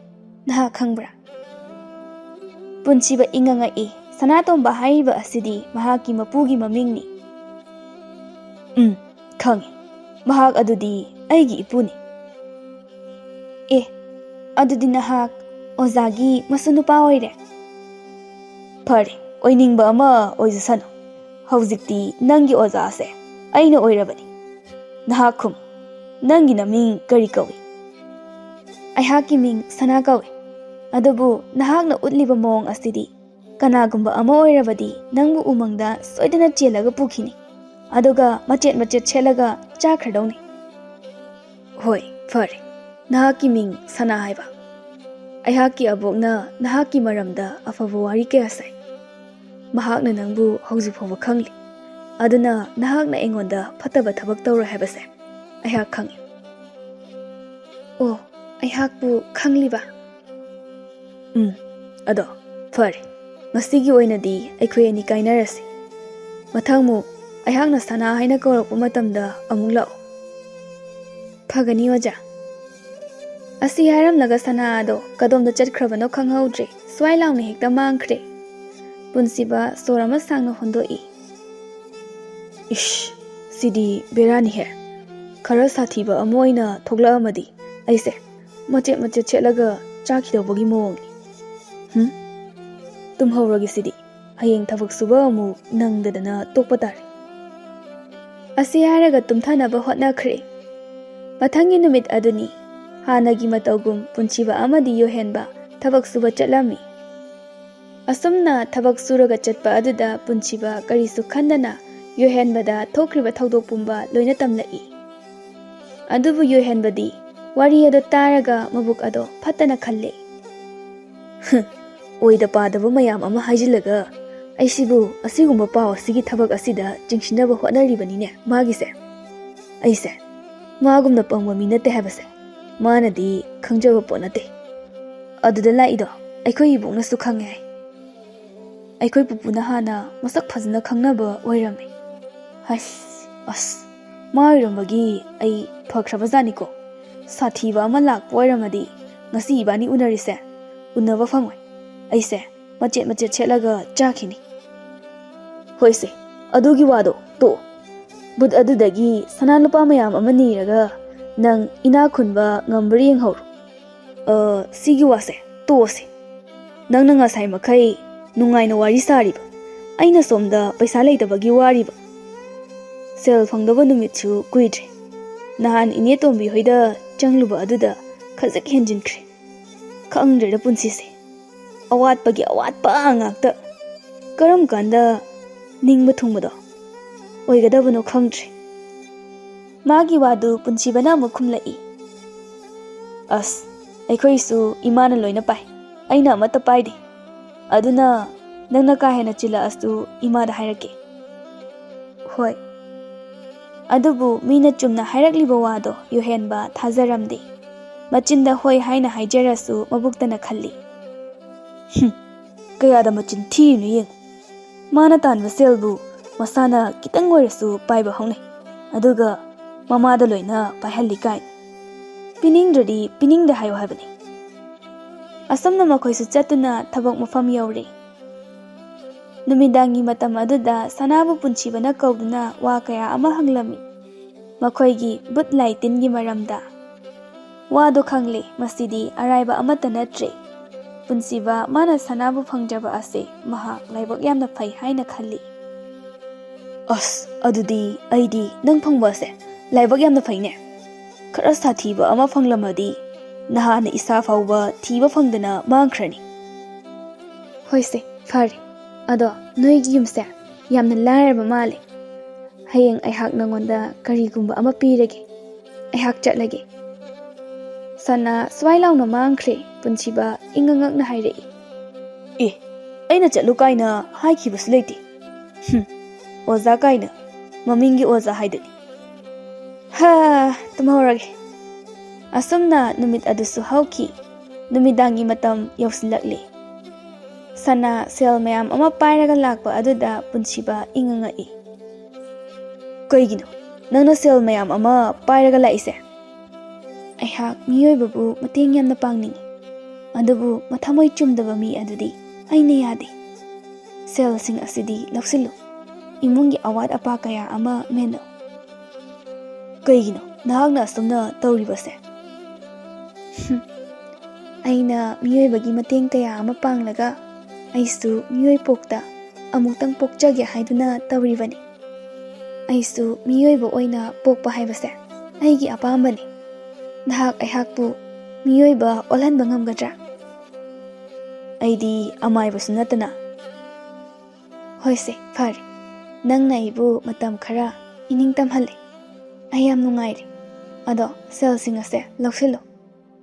S1: ꯅꯍꯥꯛ ꯈꯪꯕ꯭ꯔꯥ? ꯄꯨꯟꯁꯤꯕ ꯏꯪꯉꯪꯉꯛꯏ꯫ ꯁꯅꯥꯇꯣꯝꯕ ꯍꯥꯏꯔꯤꯕ ꯑꯁꯤꯗꯤ ꯃꯍꯥꯛꯀꯤ ꯃꯄꯨꯒꯤ ꯃꯃꯤꯡꯅꯤ꯫
S2: ꯈꯪꯉꯤ, ꯃꯍꯥꯛ ꯑꯗꯨꯗꯤ ꯑꯩꯒꯤ ꯏꯄꯨꯅꯤ꯫
S1: ꯑꯗꯨꯗꯤ ꯅꯍꯥꯛ ꯑꯣꯖꯥꯒꯤ ꯃꯁꯨꯅꯨꯄꯥ ꯑꯣꯏꯔꯦ꯫
S2: ꯐꯔꯦ, ꯑꯣꯏꯅꯤꯡꯕ ꯑꯃ ꯑꯣꯏꯖꯁꯅꯨ꯫ ꯍꯧꯖꯤꯛꯇꯤ ꯅꯪꯒꯤ ꯑꯣꯖꯥꯁꯦ ꯑꯩꯅ ꯑꯣꯏꯔꯕꯅꯤ꯫ ꯅꯍꯥꯛ ꯈꯨꯝꯃꯨ, ꯅꯪꯒꯤ ꯅꯃꯤꯡ ꯀꯔꯤ ꯀꯧꯏ?
S1: ꯑꯩꯍꯥꯛꯀꯤ ꯃꯤꯡ ꯁꯅꯥ ꯀꯧꯏ꯫ ꯑꯗꯨꯕꯨ ꯅꯍꯥꯛꯅ ꯎꯠꯂꯤꯕ ꯃꯑꯣꯡ ꯑꯁꯤꯗꯤ ꯀꯅꯥꯒꯨꯝꯕ ꯑꯃ ꯑꯣꯏꯔꯕꯗꯤ ꯅꯪꯕꯨ ꯎꯃꯪꯗ ꯁꯣꯏꯗꯅ ꯆꯦꯜꯂꯒ ꯄꯨꯈꯤꯅꯤ, ꯑꯗꯨꯒ ꯃꯆꯦꯠ ꯃꯆꯦꯠ ꯁꯦꯠꯂꯒ ꯆꯥꯈ꯭ꯔꯗꯧꯅꯤ꯫
S2: ꯍꯣꯏ, ꯐꯔꯦ, ꯅꯍꯥꯛꯀꯤ ꯃꯤꯡ ꯁꯅꯥ ꯍꯥꯏꯕ꯫ ꯑꯩꯍꯥꯛꯀꯤ ꯑꯕꯣꯛꯅ ꯅꯍꯥꯛꯀꯤ ꯃꯔꯝꯗ ꯑꯐꯕ ꯋꯥꯔꯤ ꯀꯌꯥ ꯁꯥꯏ꯫ ꯃꯍꯥꯛꯅ ꯅꯪꯕꯨ ꯍꯧꯖꯤꯛ ꯐꯥꯎꯕ ꯈꯪꯂꯤ, ꯑꯗꯨꯅ ꯅꯍꯥꯛꯅ ꯑꯩꯉꯣꯟꯗ ꯐꯠꯇꯕ ꯊꯕꯛ ꯇꯧꯔꯣꯏ ꯍꯥꯏꯕꯁꯦ ꯑꯩꯍꯥꯛ ꯈꯪꯏ꯫
S1: ꯑꯩꯍꯥꯛꯄꯨ ꯈꯪꯂꯤꯕ?
S2: ꯑꯗꯣ ꯐꯔꯦ, ꯉꯁꯤꯒꯤ ꯑꯣꯏꯅꯗꯤ ꯑꯩꯈꯣꯏ ꯑꯅꯤ ꯀꯥꯏꯅꯔꯁꯤ꯫ ꯃꯊꯪꯃꯨꯛ ꯑꯩꯍꯥꯛꯅ ꯁꯅꯥ ꯍꯥꯏꯅ ꯀꯧꯔꯛꯄ ꯃꯇꯝꯗ ꯑꯃꯨꯛ ꯂꯥꯛꯑꯣ꯫
S1: ꯐꯒꯅꯤ ꯑꯣꯖꯥ꯫ ꯑꯁꯤ ꯍꯥꯏꯔꯝꯂꯒ ꯁꯅꯥ ꯑꯗꯣ ꯀꯗꯣꯝꯗ ꯆꯠꯈ꯭ꯔꯕꯅꯣ ꯈꯪꯍꯧꯗ꯭ꯔꯦ, ꯁ꯭ꯋꯥꯏ ꯂꯥꯎꯅ ꯍꯦꯛꯇ ꯃꯥꯡꯈ꯭ꯔꯦ꯫ ꯄꯨꯟꯁꯤꯕ ꯁꯣꯔ ꯑꯃ ꯁꯥꯡꯅ ꯍꯣꯟꯗꯣꯛꯏ꯫
S2: ꯁꯤꯗꯤ ꯕꯦꯔꯥꯅꯤꯍꯦ꯫ ꯈꯔ ꯁꯥꯊꯤꯕ ꯑꯃ ꯑꯣꯏꯅ ꯊꯣꯛꯂꯛꯑꯝꯃꯗꯤ ꯑꯩꯁꯦ ꯃꯆꯦꯠ ꯃꯆꯦꯠ ꯁꯦꯠꯂꯒ ꯆꯥꯈꯤꯗꯧꯕꯒꯤ ꯃꯑꯣꯡꯅꯤ꯫ ꯇꯨꯝꯍꯧꯔꯒꯦ ꯁꯤꯗꯤ, ꯍꯌꯦꯡ ꯊꯕꯛ ꯁꯨꯕ ꯑꯃꯨꯛ ꯅꯪꯗꯗꯅ ꯇꯣꯛꯄ ꯇꯥꯔꯦ꯫
S1: ꯑꯁꯤ ꯍꯥꯏꯔꯒ ꯇꯨꯝꯊꯅꯕ ꯍꯣꯠꯅꯈ꯭ꯔꯦ꯫ ꯃꯊꯪꯒꯤ ꯅꯨꯃꯤꯠ ꯑꯗꯨꯅꯤ꯫ ꯍꯥꯟꯅꯒꯤ ꯃꯇꯧꯒꯨꯝ ꯄꯨꯟꯁꯤꯕ ꯑꯃꯗꯤ ꯌꯣꯍꯦꯟꯕ ꯊꯕꯛ ꯁꯨꯕ ꯆꯠꯂꯝꯃꯤ꯫ ꯑꯁꯨꯝꯅ ꯊꯕꯛ ꯁꯨꯔꯒ ꯆꯠꯄ ꯑꯗꯨꯗ ꯄꯨꯟꯁꯤꯕ ꯀꯔꯤꯁꯨ ꯈꯟꯗꯅ ꯌꯣꯍꯦꯟꯕꯗ ꯊꯣꯛꯈ꯭ꯔꯤꯕ ꯊꯧꯗꯣꯛ ꯄꯨꯝꯕ ꯂꯣꯏꯅ ꯇꯝꯂꯛꯏ꯫ ꯑꯗꯨꯕꯨ ꯌꯣꯍꯦꯟꯕꯗꯤ ꯋꯥꯔꯤ ꯑꯗꯨ ꯇꯥꯔꯒ ꯃꯕꯨꯛ ꯑꯗꯣ ꯐꯠꯇꯅ ꯈꯜꯂꯦ꯫
S2: ꯑꯣꯏꯗ ꯄꯥꯗꯕ ꯃꯌꯥꯝ ꯑꯃ ꯍꯥꯏꯖꯤꯜꯂꯒ ꯑꯩꯁꯤꯕꯨ ꯑꯁꯤꯒꯨꯝꯕ ꯄꯥꯎ ꯑꯁꯤꯒꯤ ꯊꯕꯛ ꯑꯁꯤꯗ ꯆꯤꯡꯁꯤꯟꯅꯕ ꯍꯣꯠꯅꯔꯤꯕꯅꯤꯅꯦ ꯃꯥꯒꯤꯁꯦ꯫ ꯑꯩꯁꯦ ꯃꯥꯒꯨꯝꯅ ꯄꯪꯕ ꯃꯤ ꯅꯠꯇꯦ ꯍꯥꯏꯕꯁꯦ ꯃꯥꯅꯗꯤ ꯈꯪꯖꯕ ꯄꯣꯠ ꯅꯠꯇꯦ꯫ ꯑꯗꯨꯗ ꯂꯥꯛꯏꯗꯣ ꯑꯩꯈꯣꯏ ꯏꯕꯣꯛꯅꯁꯨ ꯈꯪꯉꯦ ꯍꯥꯏ꯫ ꯑꯩꯈꯣꯏ ꯄꯨꯄꯨꯅ ꯍꯥꯟꯅ ꯃꯁꯛ ꯐꯖꯅ ꯈꯪꯅꯕ ꯑꯣꯏꯔꯝꯃꯦ꯫ ꯑꯁ ꯃꯥ ꯑꯣꯏꯔꯝꯕꯒꯤ ꯑꯩ ꯐꯈ꯭ꯔꯕꯖꯥꯠꯅꯤꯀꯣ꯫ ꯁꯥꯊꯤꯕ ꯑꯃ ꯂꯥꯛꯄ ꯑꯣꯏꯔꯝꯃꯗꯤ ꯉꯁꯤ ꯏꯕꯥꯅꯤ ꯎꯅꯔꯤꯁꯦ ꯎꯅꯕ ꯐꯪꯉꯣꯏ꯫ ꯑꯩꯁꯦ ꯃꯆꯦꯠ ꯃꯆꯦꯠ ꯁꯦꯠꯂꯒ ꯆꯥꯈꯤꯅꯤ꯫ ꯍꯣꯏꯁꯦ ꯑꯗꯨꯒꯤ ꯋꯥꯗꯣ ꯇꯣꯛꯑꯣ꯫ ꯕꯨꯠ ꯑꯗꯨꯗꯒꯤ ꯁꯅꯥ ꯂꯨꯄꯥ ꯃꯌꯥꯝ ꯑꯃ ꯅꯤꯔꯒ ꯅꯪ ꯏꯅꯥꯛ ꯈꯨꯟꯕ ꯉꯝꯕ꯭ꯔꯥ ꯌꯦꯡꯍꯧꯔꯣ꯫ ꯁꯤꯒꯤ ꯋꯥꯁꯦ ꯇꯣꯛꯑꯁꯤ꯫ ꯅꯪꯅ ꯉꯁꯥꯏ ꯃꯈꯩ ꯅꯨꯡꯉꯥꯏꯅ ꯋꯥꯔꯤ ꯁꯥꯔꯤꯕ, ꯑꯩꯅ ꯁꯣꯝꯗ ꯄꯩꯁꯥ ꯂꯩꯇꯕꯒꯤ ꯋꯥꯔꯤꯕ꯫ ꯁꯦꯜ ꯐꯪꯗꯕ ꯅꯨꯃꯤꯠꯁꯨ ꯀꯨꯏꯗ꯭ꯔꯦ꯫ ꯅꯍꯥꯟ ꯏꯅꯦ ꯇꯣꯝꯕꯤ ꯍꯣꯏꯗ ꯆꯪꯂꯨꯕ ꯑꯗꯨꯗ ꯈꯖꯤꯛ ꯍꯦꯟꯖꯤꯟꯈ꯭ꯔꯦ꯫ ꯈꯪꯗ꯭ꯔꯦꯗ ꯄꯨꯟꯁꯤꯁꯦ, ꯑꯋꯥꯠꯄꯒꯤ ꯑꯋꯥꯠꯄ ꯉꯥꯛꯇ꯫ ꯀꯔꯝ ꯀꯥꯟꯗ ꯅꯤꯡꯕ ꯊꯨꯡꯕꯗꯣ ꯑꯣꯏꯒꯗꯕꯅꯣ ꯈꯪꯗ꯭ꯔꯦ꯫
S1: ꯃꯥꯒꯤ ꯋꯥꯗꯨ ꯄꯨꯟꯁꯤꯕꯅ ꯑꯃꯨꯛ ꯈꯨꯝꯂꯛꯏ꯫
S2: ꯑꯁ ꯑꯩꯈꯣꯏꯁꯨ ꯏꯃꯥꯅ ꯂꯣꯏꯅ ꯄꯥꯏ, ꯑꯩꯅ ꯑꯃꯠꯇ ꯄꯥꯏꯗꯦ꯫ ꯑꯗꯨꯅ ꯅꯪꯅ ꯀꯥ ꯍꯦꯟꯅ ꯆꯤꯜꯂꯛꯑꯁꯨ ꯏꯃꯥꯗ ꯍꯥꯏꯔꯛꯀꯦ꯫
S1: ꯍꯣꯏ꯫ ꯑꯗꯨꯕꯨ ꯃꯤꯅ ꯆꯨꯝꯅ ꯍꯥꯏꯔꯛꯂꯤꯕ ꯋꯥꯗꯣ ꯌꯣꯍꯦꯟꯕ ꯊꯥꯖꯔꯝꯗꯦ꯫ ꯃꯆꯤꯟꯗ ꯍꯣꯏ ꯍꯥꯏꯅ ꯍꯥꯏꯖꯔꯁꯨ ꯃꯕꯨꯛꯇꯅ ꯈꯜꯂꯤ,
S2: ꯀꯌꯥꯗ ꯃꯆꯤꯟ ꯊꯤꯔꯤꯅꯣ ꯌꯦꯡꯉꯨ꯫ ꯃꯥꯅ ꯇꯥꯟꯕ ꯁꯦꯜꯕꯨ ꯃꯁꯥꯅ ꯈꯤꯇꯪ ꯑꯣꯏꯔꯁꯨ ꯄꯥꯏꯕ ꯍꯧꯅꯩ, ꯑꯗꯨꯒ ꯃꯃꯥꯗ ꯂꯣꯏꯅ ꯄꯥꯏꯍꯜꯂꯤ ꯀꯥꯏꯅ꯫ ꯄꯤꯅꯤꯡꯗ꯭ꯔꯗꯤ ꯄꯤꯅꯤꯡꯗꯦ ꯍꯥꯏꯌꯣ ꯍꯥꯏꯕꯅꯤ꯫
S1: ꯑꯁꯨꯝꯅ ꯃꯈꯣꯏꯁꯨ ꯆꯠꯇꯨꯅ ꯊꯕꯛ ꯃꯐꯝ ꯌꯧꯔꯦ꯫ ꯅꯨꯃꯤꯗꯥꯡꯒꯤ ꯃꯇꯝ ꯑꯗꯨꯗ ꯁꯅꯥꯕꯨ ꯄꯨꯟꯁꯤꯕꯅ ꯀꯧꯗꯨꯅ ꯋꯥ ꯀꯌꯥ ꯑꯃ ꯍꯪꯂꯝꯃꯤ, ꯃꯈꯣꯏꯒꯤ ꯕꯨꯠ ꯂꯥꯏ ꯇꯤꯟꯒꯤ ꯃꯔꯝꯗ꯫ ꯋꯥꯗꯣ ꯈꯪꯂꯦ ꯃꯁꯤꯗꯤ ꯑꯔꯥꯏꯕ ꯑꯃꯠꯇ ꯅꯠꯇ꯭ꯔꯦ꯫ ꯄꯨꯟꯁꯤꯕ ꯃꯥꯅ ꯁꯅꯥꯕꯨ ꯐꯪꯖꯕ ꯑꯁꯦ ꯃꯍꯥꯛ ꯂꯥꯏꯕꯛ ꯌꯥꯝꯅ ꯐꯩ ꯍꯥꯏꯅ ꯈꯜꯂꯤ꯫
S2: ꯑꯁ ꯑꯗꯨꯗꯤ ꯑꯩꯗꯤ ꯅꯪ ꯐꯪꯕ ꯑꯁꯦ ꯂꯥꯏꯕꯛ ꯌꯥꯝꯅ ꯐꯩꯅꯦ꯫ ꯈꯔ ꯁꯥꯊꯤꯕ ꯑꯃ ꯐꯪꯂꯝꯃꯗꯤ ꯅꯍꯥꯟꯅ ꯏꯁꯥ ꯐꯥꯎꯕ ꯊꯤꯕ ꯐꯪꯗꯅ ꯃꯥꯡꯈ꯭ꯔꯅꯤ꯫
S1: ꯍꯣꯏꯁꯦ ꯐꯔꯦ꯫ ꯑꯗꯣ ꯅꯣꯏꯒꯤ ꯌꯨꯝꯁꯦ ꯌꯥꯝꯅ ꯂꯥꯏꯔꯕ ꯃꯥꯜꯂꯦ꯫ ꯍꯌꯦꯡ ꯑꯩꯍꯥꯛ ꯅꯉꯣꯟꯗ ꯀꯔꯤꯒꯨꯝꯕ ꯑꯃ ꯄꯤꯔꯒꯦ꯫ ꯑꯩꯍꯥꯛ ꯆꯠꯂꯒꯦ꯫ ꯁꯅꯥ ꯁ꯭ꯋꯥꯏ ꯂꯥꯎꯅ ꯃꯥꯡꯈ꯭ꯔꯦ, ꯄꯨꯟꯁꯤꯕ ꯏꯪꯉ ꯉꯛꯅ ꯍꯥꯏꯔꯛꯏ꯫
S2: ꯑꯩꯅ ꯆꯠꯂꯨ ꯀꯥꯏꯅ ꯍꯥꯏꯈꯤꯕꯁꯨ ꯂꯩꯇꯦ꯫ ꯑꯣꯖꯥ ꯀꯥꯏꯅ ꯃꯃꯤꯡꯒꯤ ꯑꯣꯖꯥ ꯍꯥꯏꯗꯨꯅꯤ꯫
S1: ꯇꯨꯝꯍꯧꯔꯒꯦ꯫ ꯑꯁꯨꯝꯅ ꯅꯨꯃꯤꯠ ꯑꯗꯨꯁꯨ ꯍꯧꯈꯤ꯫ ꯅꯨꯃꯤꯗꯥꯡꯒꯤ ꯃꯇꯝ ꯌꯧꯁꯤꯜꯂꯛꯂꯦ꯫ ꯁꯅꯥ ꯁꯦꯜ ꯃꯌꯥꯝ ꯑꯃ パイꯔꯒ ꯂꯥꯛꯄ ꯑꯗꯨꯗ ꯄꯨꯟꯁꯤꯕ ꯏꯪꯉ ꯉꯛꯏ꯫
S2: ꯀꯩꯒꯤꯅꯣ ꯅꯪꯅ ꯁꯦꯜ ꯃꯌꯥꯝ ꯑꯃ ꯄꯥꯏꯔꯒ ꯂꯥꯛꯏꯁꯦ?
S1: ꯑꯩꯍꯥꯛ ꯃꯤꯑꯣꯏꯕꯕꯨ ꯃꯇꯦꯡ ꯌꯥꯝꯅ ꯄꯥꯡꯅꯤꯡꯉꯤ, ꯑꯗꯨꯕꯨ ꯃꯊꯃꯣꯏ ꯆꯨꯝꯗꯕ ꯃꯤ ꯑꯗꯨꯗꯤ ꯑꯩꯅ ꯌꯥꯗꯦ꯫ ꯁꯦꯜꯁꯤꯡ ꯑꯁꯤꯗꯤ ꯂꯧꯁꯤꯜꯂꯨ, ꯏꯃꯨꯡꯒꯤ ꯑꯋꯥꯠ ꯑꯄꯥ ꯀꯌꯥ ꯑꯃ ꯃꯦꯟꯅꯧ꯫
S2: ꯀꯩꯒꯤꯅꯣ ꯅꯍꯥꯛꯅ ꯑꯁꯨꯝꯅ ꯇꯧꯔꯤꯕꯁꯦ?
S1: ꯑꯩꯅ ꯃꯤꯑꯣꯏꯕꯒꯤ ꯃꯇꯦꯡ ꯀꯌꯥ ꯑꯃ ꯄꯥꯡꯂꯒ ꯑꯩꯁꯨ ꯃꯤꯑꯣꯏ ꯄꯣꯛꯇ ꯑꯃꯨꯛꯇꯪ ꯄꯣꯛꯆꯒꯦ ꯍꯥꯏꯗꯨꯅ ꯇꯧꯔꯤꯕꯅꯤ꯫ ꯑꯩꯁꯨ ꯃꯤꯑꯣꯏꯕ ꯑꯣꯏꯅ ꯄꯣꯛꯄ ꯍꯥꯏꯕꯁꯦ ꯑꯩꯒꯤ ꯑꯄꯥꯝꯕꯅꯤ꯫ ꯅꯍꯥꯛ ꯑꯩꯍꯥꯛꯄꯨ ꯃꯤꯑꯣꯏꯕ ꯑꯣꯜꯍꯟꯕ ꯉꯝꯒꯗ꯭ꯔꯥ?
S2: ꯑꯩꯗꯤ ꯑꯃꯥꯏꯕꯁꯨ ꯅꯠꯇꯅ꯫
S1: ꯍꯣꯏꯁꯦ ꯐꯔꯦ, ꯅꯪꯅ ꯑꯩꯕꯨ ꯃꯇꯝ ꯈꯔ ꯏꯅꯤꯡ ꯇꯝꯍꯜꯂꯦ꯫ ꯑꯩ ꯌꯥꯝ ꯅꯨꯡꯉꯥꯏꯔꯦ꯫ ꯑꯗꯣ ꯁꯦꯜꯁꯤꯡ ꯑꯁꯦ ꯂꯧꯁꯤꯜꯂꯣ,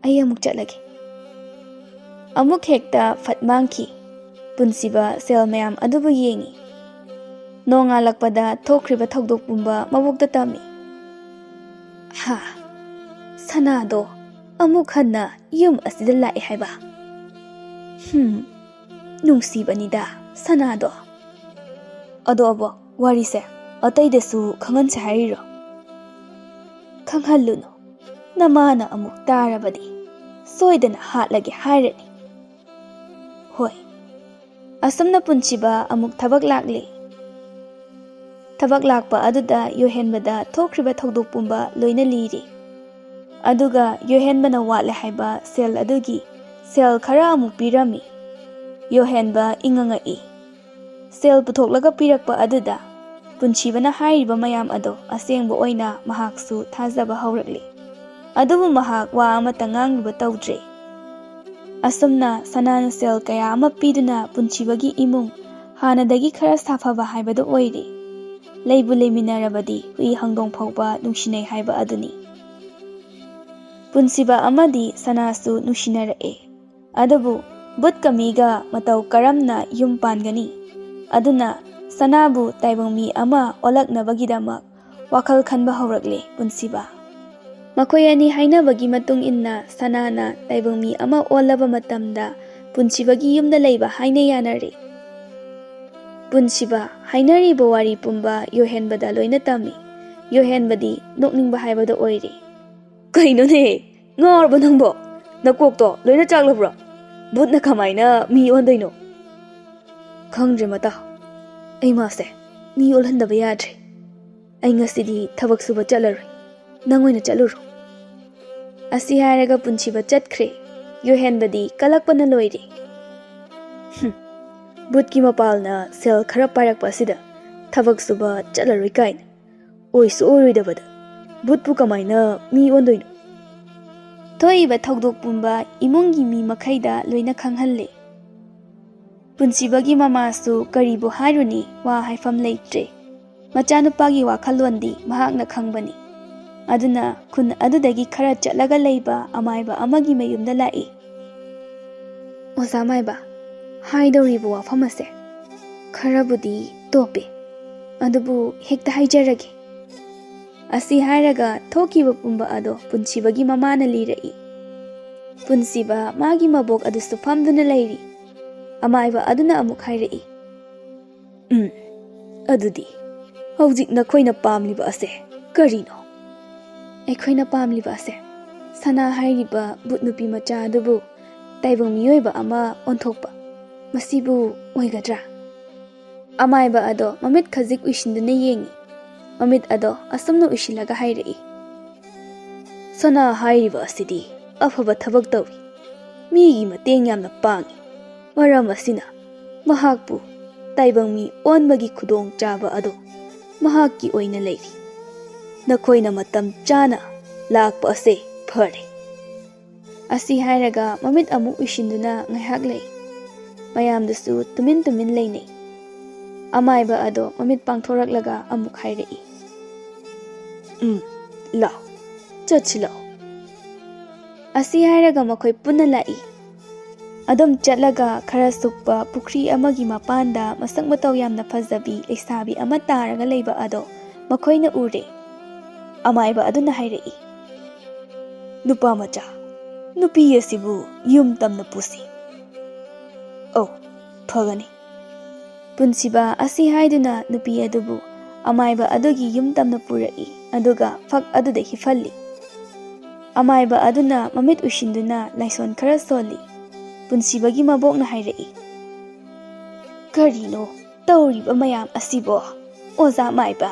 S1: ꯑꯩ ꯑꯃꯨꯛ ꯆꯠꯂꯒꯦ꯫ ꯑꯃꯨꯛ ꯍꯦꯛꯇ ꯐꯠ ꯃꯥꯡꯈꯤ꯫ ꯄꯨꯟꯁꯤꯕ ꯁꯦꯜ ꯃꯌꯥꯝ ꯑꯗꯨꯕꯨ ꯌꯦꯡꯉꯤ꯫ ꯅꯣꯡꯉꯥꯜꯂꯛꯄꯗ ꯊꯣꯛꯈ꯭ꯔꯤꯕ ꯊꯧꯗꯣꯛ ꯄꯨꯝꯕ ꯃꯕꯨꯛꯇ ꯇꯝꯃꯤ꯫ ꯁꯅꯥꯗꯣ ꯑꯃꯨꯛ ꯍꯟꯅ ꯌꯨꯝ ꯑꯁꯤꯗ ꯂꯥꯛꯑꯦ ꯍꯥꯏꯕ? ꯅꯨꯡꯁꯤꯕꯅꯤꯗ ꯁꯅꯥꯗꯣ꯫
S2: ꯑꯗꯣ ꯑꯕꯣꯛ, ꯋꯥꯔꯤꯁꯦ ꯑꯇꯩꯗꯁꯨ ꯈꯪꯍꯟꯁꯦ ꯍꯥꯏꯔꯤꯔꯣ?
S1: ꯈꯪꯍꯜꯂꯨꯅꯨ, ꯅꯃꯥꯅ ꯑꯃꯨꯛ ꯇꯥꯔꯕꯗꯤ ꯁꯣꯏꯗꯅ ꯍꯥꯠꯂꯒꯦ ꯍꯥꯏꯔꯅꯤ꯫ ꯍꯣꯏ꯫ ꯑꯁꯨꯝꯅ ꯄꯨꯟꯁꯤꯕ ꯑꯃꯨꯛ ꯊꯕꯛ ꯂꯥꯛꯂꯦ꯫ ꯊꯕꯛ ꯂꯥꯛꯄ ꯑꯗꯨꯗ ꯌꯣꯍꯦꯟꯕꯗ ꯊꯣꯛꯈ꯭ꯔꯤꯕ ꯊꯧꯗꯣꯛ ꯄꯨꯝꯕ ꯂꯣꯏꯅ ꯂꯤꯔꯤ꯫ ꯑꯗꯨꯒ ꯌꯣꯍꯦꯟꯕꯅ ꯋꯥꯠꯂꯦ ꯍꯥꯏꯕ ꯁꯦꯜ ꯑꯗꯨꯒꯤ ꯁꯦꯜ ꯈꯔ ꯑꯃꯨꯛ ꯄꯤꯔꯝꯃꯤ꯫ ꯌꯣꯍꯦꯟꯕ ꯏꯪꯉ ꯉꯛꯏ꯫ ꯁꯦꯜ ꯄꯨꯊꯣꯛꯂꯒ ꯄꯤꯔꯛꯄ ꯑꯗꯨꯗ ꯄꯨꯟꯁꯤꯕꯅ ꯍꯥꯏꯔꯤꯕ ꯃꯌꯥꯝ ꯑꯗꯣ ꯑꯁꯦꯡꯕ ꯑꯣꯏꯅ ꯃꯍꯥꯛꯁꯨ ꯊꯥꯖꯕ ꯍꯧꯔꯛꯂꯤ꯫ ꯑꯗꯨꯕꯨ ꯃꯍꯥꯛ ꯋꯥ ꯑꯃꯠꯇ ꯉꯥꯡꯂꯨꯕ ꯇꯧꯗ꯭ꯔꯦ꯫ ꯑꯁꯨꯝꯅ ꯁꯅꯥꯅ ꯁꯦꯜ ꯀꯌꯥ ꯑꯃ ꯄꯤꯗꯨꯅ ꯄꯨꯟꯁꯤꯕꯒꯤ ꯏꯃꯨꯡ ꯍꯥꯟꯅꯗꯒꯤ ꯈꯔ ꯁꯥꯐꯕ ꯍꯥꯏꯕꯗꯨ ꯑꯣꯏꯔꯦ꯫ ꯂꯩꯕꯨ ꯂꯩꯃꯤꯟꯅꯔꯕꯗꯤ ꯍꯨꯏ ꯍꯪꯗꯣꯡ ꯐꯥꯎꯕ ꯅꯨꯡꯁꯤꯅꯩ ꯍꯥꯏꯕ ꯑꯗꯨꯅꯤ꯫ ꯄꯨꯟꯁꯤꯕ ꯑꯃꯗꯤ ꯁꯅꯥꯁꯨ ꯅꯨꯡꯁꯤꯅꯔꯛꯑꯦ꯫ ꯑꯗꯨꯕꯨ ꯕꯨꯠꯀ ꯃꯤꯒ ꯃꯇꯧ ꯀꯔꯝꯅ ꯌꯨꯝ ꯄꯥꯟꯒꯅꯤ?
S3: ꯑꯗꯨꯅ ꯁꯅꯥꯕꯨ ꯇꯥꯏꯕꯪ ꯃꯤ ꯑꯃ ꯑꯣꯜꯂꯛꯅꯕꯒꯤꯗꯃꯛ ꯋꯥꯈꯜ ꯈꯟꯕ ꯍꯧꯔꯛꯂꯦ ꯄꯨꯟꯁꯤꯕ꯫ ꯃꯈꯣꯏ ꯑꯅꯤ ꯍꯥꯏꯅꯕꯒꯤ ꯃꯇꯨꯡ ꯏꯟꯅ ꯁꯅꯥꯅ ꯇꯥꯏꯕꯪ ꯃꯤ ꯑꯃ ꯑꯣꯜꯂꯕ ꯃꯇꯝꯗ ꯄꯨꯟꯁꯤꯕꯒꯤ ꯌꯨꯝꯗ ꯂꯩꯕ ꯍꯥꯏꯅ ꯌꯥꯅꯔꯦ꯫ ꯄꯨꯟꯁꯤꯕ ꯍꯥꯏꯅꯔꯤꯕ ꯋꯥꯔꯤ ꯄꯨꯝꯕ ꯌꯣꯍꯦꯟꯕꯗ ꯂꯣꯏꯅ ꯇꯝꯃꯤ꯫ ꯌꯣꯍꯦꯟꯕꯗꯤ ꯅꯣꯛꯅꯤꯡꯕ ꯍꯥꯏꯕꯗꯣ ꯑꯣꯏꯔꯦ꯫
S2: ꯀꯩꯅꯣꯅꯦ ꯉꯥꯎꯔꯕ ꯅꯪꯕꯣ? ꯅꯀꯣꯛꯇꯣ ꯂꯣꯏꯅ ꯆꯥꯛꯂꯕ꯭ꯔꯣ? ꯚꯨꯠꯅ ꯀꯃꯥꯏꯅ ꯃꯤ ꯑꯣꯟꯗꯣꯏꯅꯣ?
S3: ꯈꯪꯗ꯭ꯔꯦ ꯃꯇꯥꯎ, ꯑꯩ ꯃꯥꯁꯦ ꯃꯤ ꯑꯣꯜꯍꯟꯗꯕ ꯌꯥꯗ꯭ꯔꯦ꯫ ꯑꯩ ꯉꯁꯤꯗꯤ ꯊꯕꯛ ꯁꯨꯕ ꯆꯠꯂꯔꯣꯏ, ꯅꯪ ꯑꯣꯏꯅ ꯆꯠꯂꯨꯔꯣ꯫ ꯑꯁꯤ ꯍꯥꯏꯔꯒ ꯄꯨꯟꯁꯤꯕ ꯆꯠꯈ꯭ꯔꯦ꯫ ꯌꯣꯍꯦꯟꯕꯗꯤ ꯀꯂꯛꯄꯅ ꯂꯣꯏꯔꯦ꯫
S2: ꯚꯨꯠꯀꯤ ꯃꯄꯥꯜꯅ ꯁꯦꯜ ꯈꯔ ꯄꯥꯏꯔꯛꯄ ꯑꯁꯤꯗ ꯊꯕꯛ ꯁꯨꯕ ꯆꯠꯂꯔꯣꯏ ꯀꯥꯏꯅ, ꯑꯣꯏꯁꯨ ꯑꯣꯏꯔꯣꯏꯗꯕꯗ ꯚꯨꯠꯄꯨ ꯀꯃꯥꯏꯅ ꯃꯤ ꯑꯣꯟꯗꯣꯏꯅꯣ?
S3: ꯊꯣꯛꯏꯕ ꯊꯧꯗꯣꯛ ꯄꯨꯝꯕ ꯏꯃꯨꯡꯒꯤ ꯃꯤ ꯃꯈꯩꯗ ꯂꯣꯏꯅ ꯈꯪꯍꯜꯂꯦ꯫ ꯄꯨꯟꯁꯤꯕꯒꯤ ꯃꯃꯥꯁꯨ ꯀꯔꯤꯕꯨ ꯍꯥꯏꯔꯨꯅꯤ, ꯋꯥ ꯍꯥꯏꯐꯝ ꯂꯩꯇ꯭ꯔꯦ꯫ ꯃꯆꯥꯅꯨꯄꯥꯒꯤ ꯋꯥꯈꯜꯂꯣꯟꯗꯤ ꯃꯍꯥꯛꯅ ꯈꯪꯕꯅꯤ꯫ ꯑꯗꯨꯅ ꯈꯨꯟ ꯑꯗꯨꯗꯒꯤ ꯈꯔ ꯆꯠꯂꯒ ꯂꯩꯕ ꯑꯃꯥꯏꯕ ꯑꯃꯒꯤ ꯃꯌꯨꯝꯗ ꯂꯥꯛꯏ꯫
S1: ꯑꯣꯖꯥ ꯃꯥꯏꯕ, ꯍꯥꯏꯗꯧꯔꯤꯕ ꯋꯥꯐꯝ ꯑꯁꯦ ꯈꯔꯕꯨꯗꯤ ꯇꯣꯞꯄꯦ, ꯑꯗꯨꯕꯨ ꯍꯦꯛꯇ ꯍꯥꯏꯖꯔꯒꯦ꯫
S3: ꯑꯁꯤ ꯍꯥꯏꯔꯒ ꯊꯣꯛꯈꯤꯕ ꯄꯨꯝꯕ ꯑꯗꯣ ꯄꯨꯟꯁꯤꯕꯒꯤ ꯃꯃꯥꯅ ꯂꯤꯔꯛꯏ꯫ ꯄꯨꯟꯁꯤꯕ ꯃꯥꯒꯤ ꯃꯕꯣꯛ ꯑꯗꯨꯁꯨ ꯐꯝꯗꯨꯅ ꯂꯩꯔꯤ꯫ ꯑꯃꯥꯏꯕ ꯑꯗꯨꯅ ꯑꯃꯨꯛ ꯍꯥꯏꯔꯛꯏ꯫
S2: ꯑꯗꯨꯗꯤ ꯍꯧꯖꯤꯛ ꯅꯈꯣꯏꯅ ꯄꯥꯝꯂꯤꯕ ꯑꯁꯦ ꯀꯔꯤꯅꯣ?
S3: ꯑꯩꯈꯣꯏꯅ ꯄꯥꯝꯂꯤꯕ ꯑꯁꯦ ꯁꯅꯥ ꯍꯥꯏꯔꯤꯕ ꯚꯨꯠ ꯅꯨꯄꯤ ꯃꯆꯥ ꯑꯗꯨꯕꯨ ꯇꯥꯏꯕꯪ ꯃꯤꯑꯣꯏꯕ ꯑꯃ ꯑꯣꯟꯊꯣꯛꯄ, ꯃꯁꯤꯕꯨ ꯑꯣꯏꯒꯗ꯭ꯔꯥ? ꯑꯃꯥꯏꯕ ꯑꯗꯣ ꯃꯃꯤꯠ ꯈꯖꯤꯛ ꯎꯏꯁꯤꯟꯗꯨꯅ ꯌꯦꯡꯉꯤ꯫ ꯃꯃꯤꯠ ꯑꯗꯣ ꯑꯁꯨꯝꯅ ꯎꯏꯁꯤꯜꯂꯒ ꯍꯥꯏꯔꯛꯏ꯫
S2: ꯁꯅꯥ ꯍꯥꯏꯔꯤꯕ ꯑꯁꯤꯗꯤ ꯑꯐꯕ ꯊꯕꯛ ꯇꯧꯏ, ꯃꯤꯒꯤ ꯃꯇꯦꯡ ꯌꯥꯝꯅ ꯄꯥꯡꯏ꯫ ꯃꯔꯝ ꯑꯁꯤꯅ ꯃꯍꯥꯛꯄꯨ ꯇꯥꯏꯕꯪ ꯃꯤ ꯑꯣꯟꯕꯒꯤ ꯈꯨꯗꯣꯡ ꯆꯥꯕ ꯑꯗꯣ ꯃꯍꯥꯛꯀꯤ ꯑꯣꯏꯅ ꯂꯩꯔꯤ꯫ ꯅꯈꯣꯏꯅ ꯃꯇꯝ ꯆꯥꯅ ꯂꯥꯛꯄ ꯑꯁꯦ ꯐꯔꯦ꯫
S3: ꯑꯁꯤ ꯍꯥꯏꯔꯒ ꯃꯃꯤꯠ ꯑꯃꯨꯛ ꯎꯏꯁꯤꯟꯗꯨꯅ ꯉꯥꯏꯍꯥꯛ ꯂꯩ꯫ ꯃꯌꯥꯝꯗꯨꯁꯨ ꯇꯨꯃꯤꯟ ꯇꯨꯃꯤꯟ ꯂꯩꯅꯩ꯫ ꯑꯃꯥꯏꯕ ꯑꯗꯣ ꯃꯃꯤꯠ ꯄꯥꯡꯊꯣꯔꯛꯂꯒ ꯑꯃꯨꯛ ꯍꯥꯏꯔꯛꯏ꯫
S2: ꯂꯥꯛꯑꯣ, ꯆꯠꯁꯤ ꯂꯥꯛꯑꯣ꯫
S3: ꯑꯁꯤ ꯍꯥꯏꯔꯒ ꯃꯈꯣꯏ ꯄꯨꯟꯅ ꯂꯥꯛꯏ꯫ ꯑꯗꯨꯝ ꯆꯠꯂꯒ ꯈꯔ ꯁꯨꯛꯄ ꯄꯨꯈ꯭ꯔꯤ ꯑꯃꯒꯤ ꯃꯄꯥꯟꯗ ꯃꯁꯛ ꯃꯇꯧ ꯌꯥꯝꯅ ꯐꯖꯕꯤ ꯂꯩꯁꯥꯕꯤ ꯑꯃ ꯇꯥꯔꯒ ꯂꯩꯕ ꯑꯗꯣ ꯃꯈꯣꯏꯅ ꯎꯔꯦ꯫ ꯑꯃꯥꯏꯕ ꯑꯗꯨꯅ ꯍꯥꯏꯔꯛꯏ꯫
S2: ꯅꯨꯄꯥ ꯃꯆꯥ, ꯅꯨꯄꯤ ꯑꯁꯤꯕꯨ ꯌꯨꯝ ꯇꯝꯅ ꯄꯨꯁꯤ꯫ ꯐꯒꯅꯤ꯫
S3: ꯄꯨꯟꯁꯤꯕ ꯑꯁꯤ ꯍꯥꯏꯗꯨꯅ ꯅꯨꯄꯤ ꯑꯗꯨꯕꯨ ꯑꯃꯥꯏꯕ ꯑꯗꯨꯒꯤ ꯌꯨꯝ ꯇꯝꯅ ꯄꯨꯔꯛꯏ, ꯑꯗꯨꯒ ꯐꯛ ꯑꯗꯨꯗ ꯍꯤꯞꯍꯜꯂꯤ꯫ ꯑꯃꯥꯏꯕ ꯑꯗꯨꯅ ꯃꯃꯤꯠ ꯎꯏꯁꯤꯟꯗꯨꯅ ꯂꯥꯏꯁꯣꯟ ꯈꯔ ꯁꯣꯜꯂꯤ꯫ ꯄꯨꯟꯁꯤꯕꯒꯤ ꯃꯕꯣꯛꯅ ꯍꯥꯏꯔꯛꯏ꯫
S1: ꯀꯔꯤꯅꯣ ꯇꯧꯔꯤꯕ ꯃꯌꯥꯝ ꯑꯁꯤꯕꯣ, ꯑꯣꯖꯥ ꯃꯥꯏꯕ?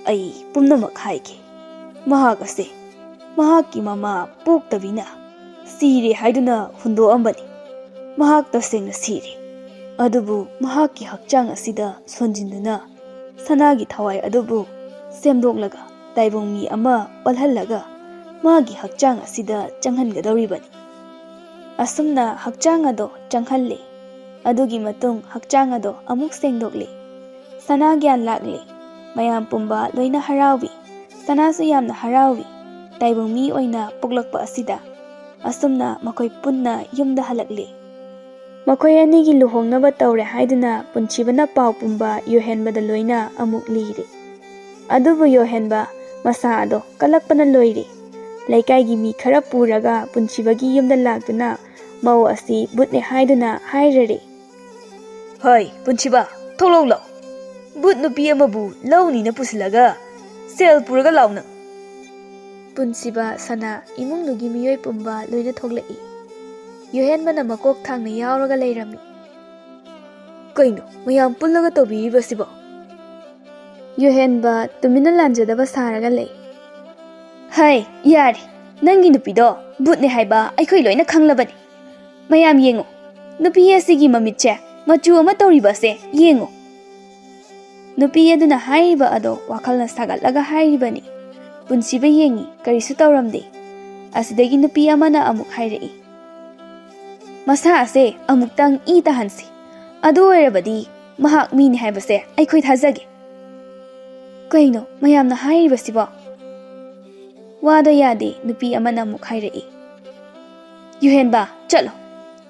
S2: ꯑꯩ ꯄꯨꯝꯅꯃꯛ ꯍꯥꯏꯒꯦ꯫ ꯃꯍꯥꯛ ꯑꯁꯦ ꯃꯍꯥꯛꯀꯤ ꯃꯃꯥ ꯄꯣꯛꯇꯕꯤꯅ ꯁꯤꯔꯦ ꯍꯥꯏꯗꯨꯅ ꯍꯨꯟꯗꯣꯛꯑꯝꯕꯅꯤ꯫ ꯃꯍꯥꯛ ꯇꯁꯦꯡꯅ ꯁꯤꯔꯦ, ꯑꯗꯨꯕꯨ ꯃꯍꯥꯛꯀꯤ ꯍꯛꯆꯥꯡ ꯑꯁꯤꯗ ꯁꯣꯟꯖꯤꯟꯗꯨꯅ ꯁꯅꯥꯒꯤ ꯊꯋꯥꯏ ꯑꯗꯨꯕꯨ ꯁꯦꯝꯗꯣꯛꯂꯒ ꯇꯥꯏꯕꯪ ꯃꯤ ꯑꯃ ꯑꯣꯜꯍꯜꯂꯒ ꯃꯥꯒꯤ ꯍꯛꯆꯥꯡ ꯑꯁꯤꯗ ꯆꯪꯍꯟꯒꯗꯧꯔꯤꯕꯅꯤ꯫
S3: ꯑꯁꯨꯝꯅ ꯍꯛꯆꯥꯡ ꯑꯗꯣ ꯆꯪꯍꯜꯂꯦ꯫ ꯑꯗꯨꯒꯤ ꯃꯇꯨꯡ ꯍꯛꯆꯥꯡ ꯑꯗꯣ ꯑꯃꯨꯛ ꯁꯦꯡꯗꯣꯛꯂꯦ꯫ ꯁꯅꯥ ꯒ꯭ꯌꯥꯟ ꯂꯥꯛꯂꯦ꯫ ꯃꯌꯥꯝ ꯄꯨꯝꯕ ꯂꯣꯏꯅ ꯍꯔꯥꯎꯏ꯫ ꯁꯅꯥꯁꯨ ꯌꯥꯝꯅ ꯍꯔꯥꯎꯏ ꯇꯥꯏꯕꯪ ꯃꯤ ꯑꯣꯏꯅ ꯄꯣꯛꯂꯛꯄ ꯑꯁꯤꯗ꯫ ꯑꯁꯨꯝꯅ ꯃꯈꯣꯏ ꯄꯨꯟꯅ ꯌꯨꯝꯗ ꯍꯜꯂꯛꯂꯦ꯫ ꯃꯈꯣꯏ ꯑꯅꯤꯒꯤ ꯂꯨꯍꯣꯡꯅꯕ ꯇꯧꯔꯦ ꯍꯥꯏꯗꯨꯅ ꯄꯨꯟꯁꯤꯕꯅ ꯄꯥꯎ ꯄꯨꯝꯕ ꯌꯣꯍꯦꯟꯕꯗ ꯂꯣꯏꯅ ꯑꯃꯨꯛ ꯂꯤꯔꯦ꯫ ꯑꯗꯨꯕꯨ ꯌꯣꯍꯦꯟꯕ ꯃꯁꯥ ꯑꯗꯣ ꯀꯜꯂꯛꯄꯅ ꯂꯣꯏꯔꯦ꯫ ꯂꯩꯀꯥꯏꯒꯤ ꯃꯤ ꯈꯔ ꯄꯨꯔꯒ ꯄꯨꯟꯁꯤꯕꯒꯤ ꯌꯨꯝꯗ ꯂꯥꯛꯇꯨꯅ ꯃꯧ ꯑꯁꯤ ꯚꯨꯠꯅꯦ ꯍꯥꯏꯗꯨꯅ ꯍꯥꯏꯔꯔꯦ꯫
S2: ꯍꯩ ꯄꯨꯟꯁꯤꯕ, ꯊꯣꯛꯂꯛꯎ ꯂꯥꯎ꯫ ꯚꯨꯠ ꯅꯨꯄꯤ ꯑꯃꯕꯨ ꯂꯧꯅꯤꯅ ꯄꯨꯁꯤꯜꯂꯒ ꯁꯦꯜ ꯄꯨꯔꯒ ꯂꯥꯎ ꯅꯪ꯫
S3: ꯄꯨꯟꯁꯤꯕ, ꯁꯅꯥ, ꯏꯃꯨꯡꯗꯨꯒꯤ ꯃꯤꯑꯣꯏ ꯄꯨꯝꯕ ꯂꯣꯏꯅ ꯊꯣꯛꯂꯛꯏ꯫ ꯌꯣꯍꯦꯟꯕꯅ ꯃꯀꯣꯛ ꯊꯥꯡꯅ ꯌꯥꯎꯔꯒ ꯂꯩꯔꯝꯃꯤ꯫
S2: ꯀꯩꯅꯣ ꯃꯌꯥꯝ ꯄꯨꯜꯂꯒ ꯇꯧꯕꯤꯔꯤꯕꯁꯤꯕꯣ?
S3: ꯌꯣꯍꯦꯟꯕ ꯇꯨꯃꯤꯟꯅ ꯂꯥꯟꯖꯗꯕ ꯁꯥꯔꯒ ꯂꯩ꯫
S1: ꯍꯩ ꯌꯥꯔꯦ, ꯅꯪꯒꯤ ꯅꯨꯄꯤꯗꯣ ꯚꯨꯠꯅꯦ ꯍꯥꯏꯕ ꯑꯩꯈꯣꯏ ꯂꯣꯏꯅ ꯈꯪꯂꯕꯅꯤ꯫ ꯃꯌꯥꯝ ꯌꯦꯡꯉꯨ, ꯅꯨꯄꯤ ꯑꯁꯤꯒꯤ ꯃꯃꯤꯠꯁꯦ ꯃꯆꯨ ꯑꯃ ꯇꯧꯔꯤꯕ ꯑꯁꯦ ꯌꯦꯡꯉꯨ꯫
S3: ꯅꯨꯄꯤ ꯑꯗꯨꯅ ꯍꯥꯏꯔꯤꯕ ꯑꯗꯣ ꯋꯥꯈꯜꯅ ꯁꯥꯒꯠꯂꯒ ꯍꯥꯏꯔꯤꯕꯅꯤ꯫ ꯄꯨꯟꯁꯤꯕ ꯌꯦꯡꯉꯤ, ꯀꯔꯤꯁꯨ ꯇꯧꯔꯝꯗꯦ꯫ ꯑꯁꯤꯗꯒꯤ ꯅꯨꯄꯤ ꯑꯃꯅ ꯑꯃꯨꯛ ꯍꯥꯏꯔꯛꯏ꯫
S1: ꯃꯁꯥ ꯑꯁꯦ ꯑꯃꯨꯛꯇꯪ ꯏ ꯇꯥꯍꯟꯁꯤ, ꯑꯗꯨ ꯑꯣꯏꯔꯕꯗꯤ ꯃꯍꯥꯛ ꯃꯤꯅꯤ ꯍꯥꯏꯕꯁꯦ ꯑꯩꯈꯣꯏ ꯊꯥꯖꯒꯦ꯫
S3: ꯀꯩꯅꯣ ꯃꯌꯥꯝꯅ ꯍꯥꯏꯔꯤꯕꯁꯤꯕꯣ? ꯋꯥꯗꯣ ꯌꯥꯗꯦ꯫ ꯅꯨꯄꯤ ꯑꯃꯅ ꯑꯃꯨꯛ ꯍꯥꯏꯔꯛꯏ꯫
S1: ꯌꯣꯍꯦꯟꯕ ꯆꯠꯂꯣ,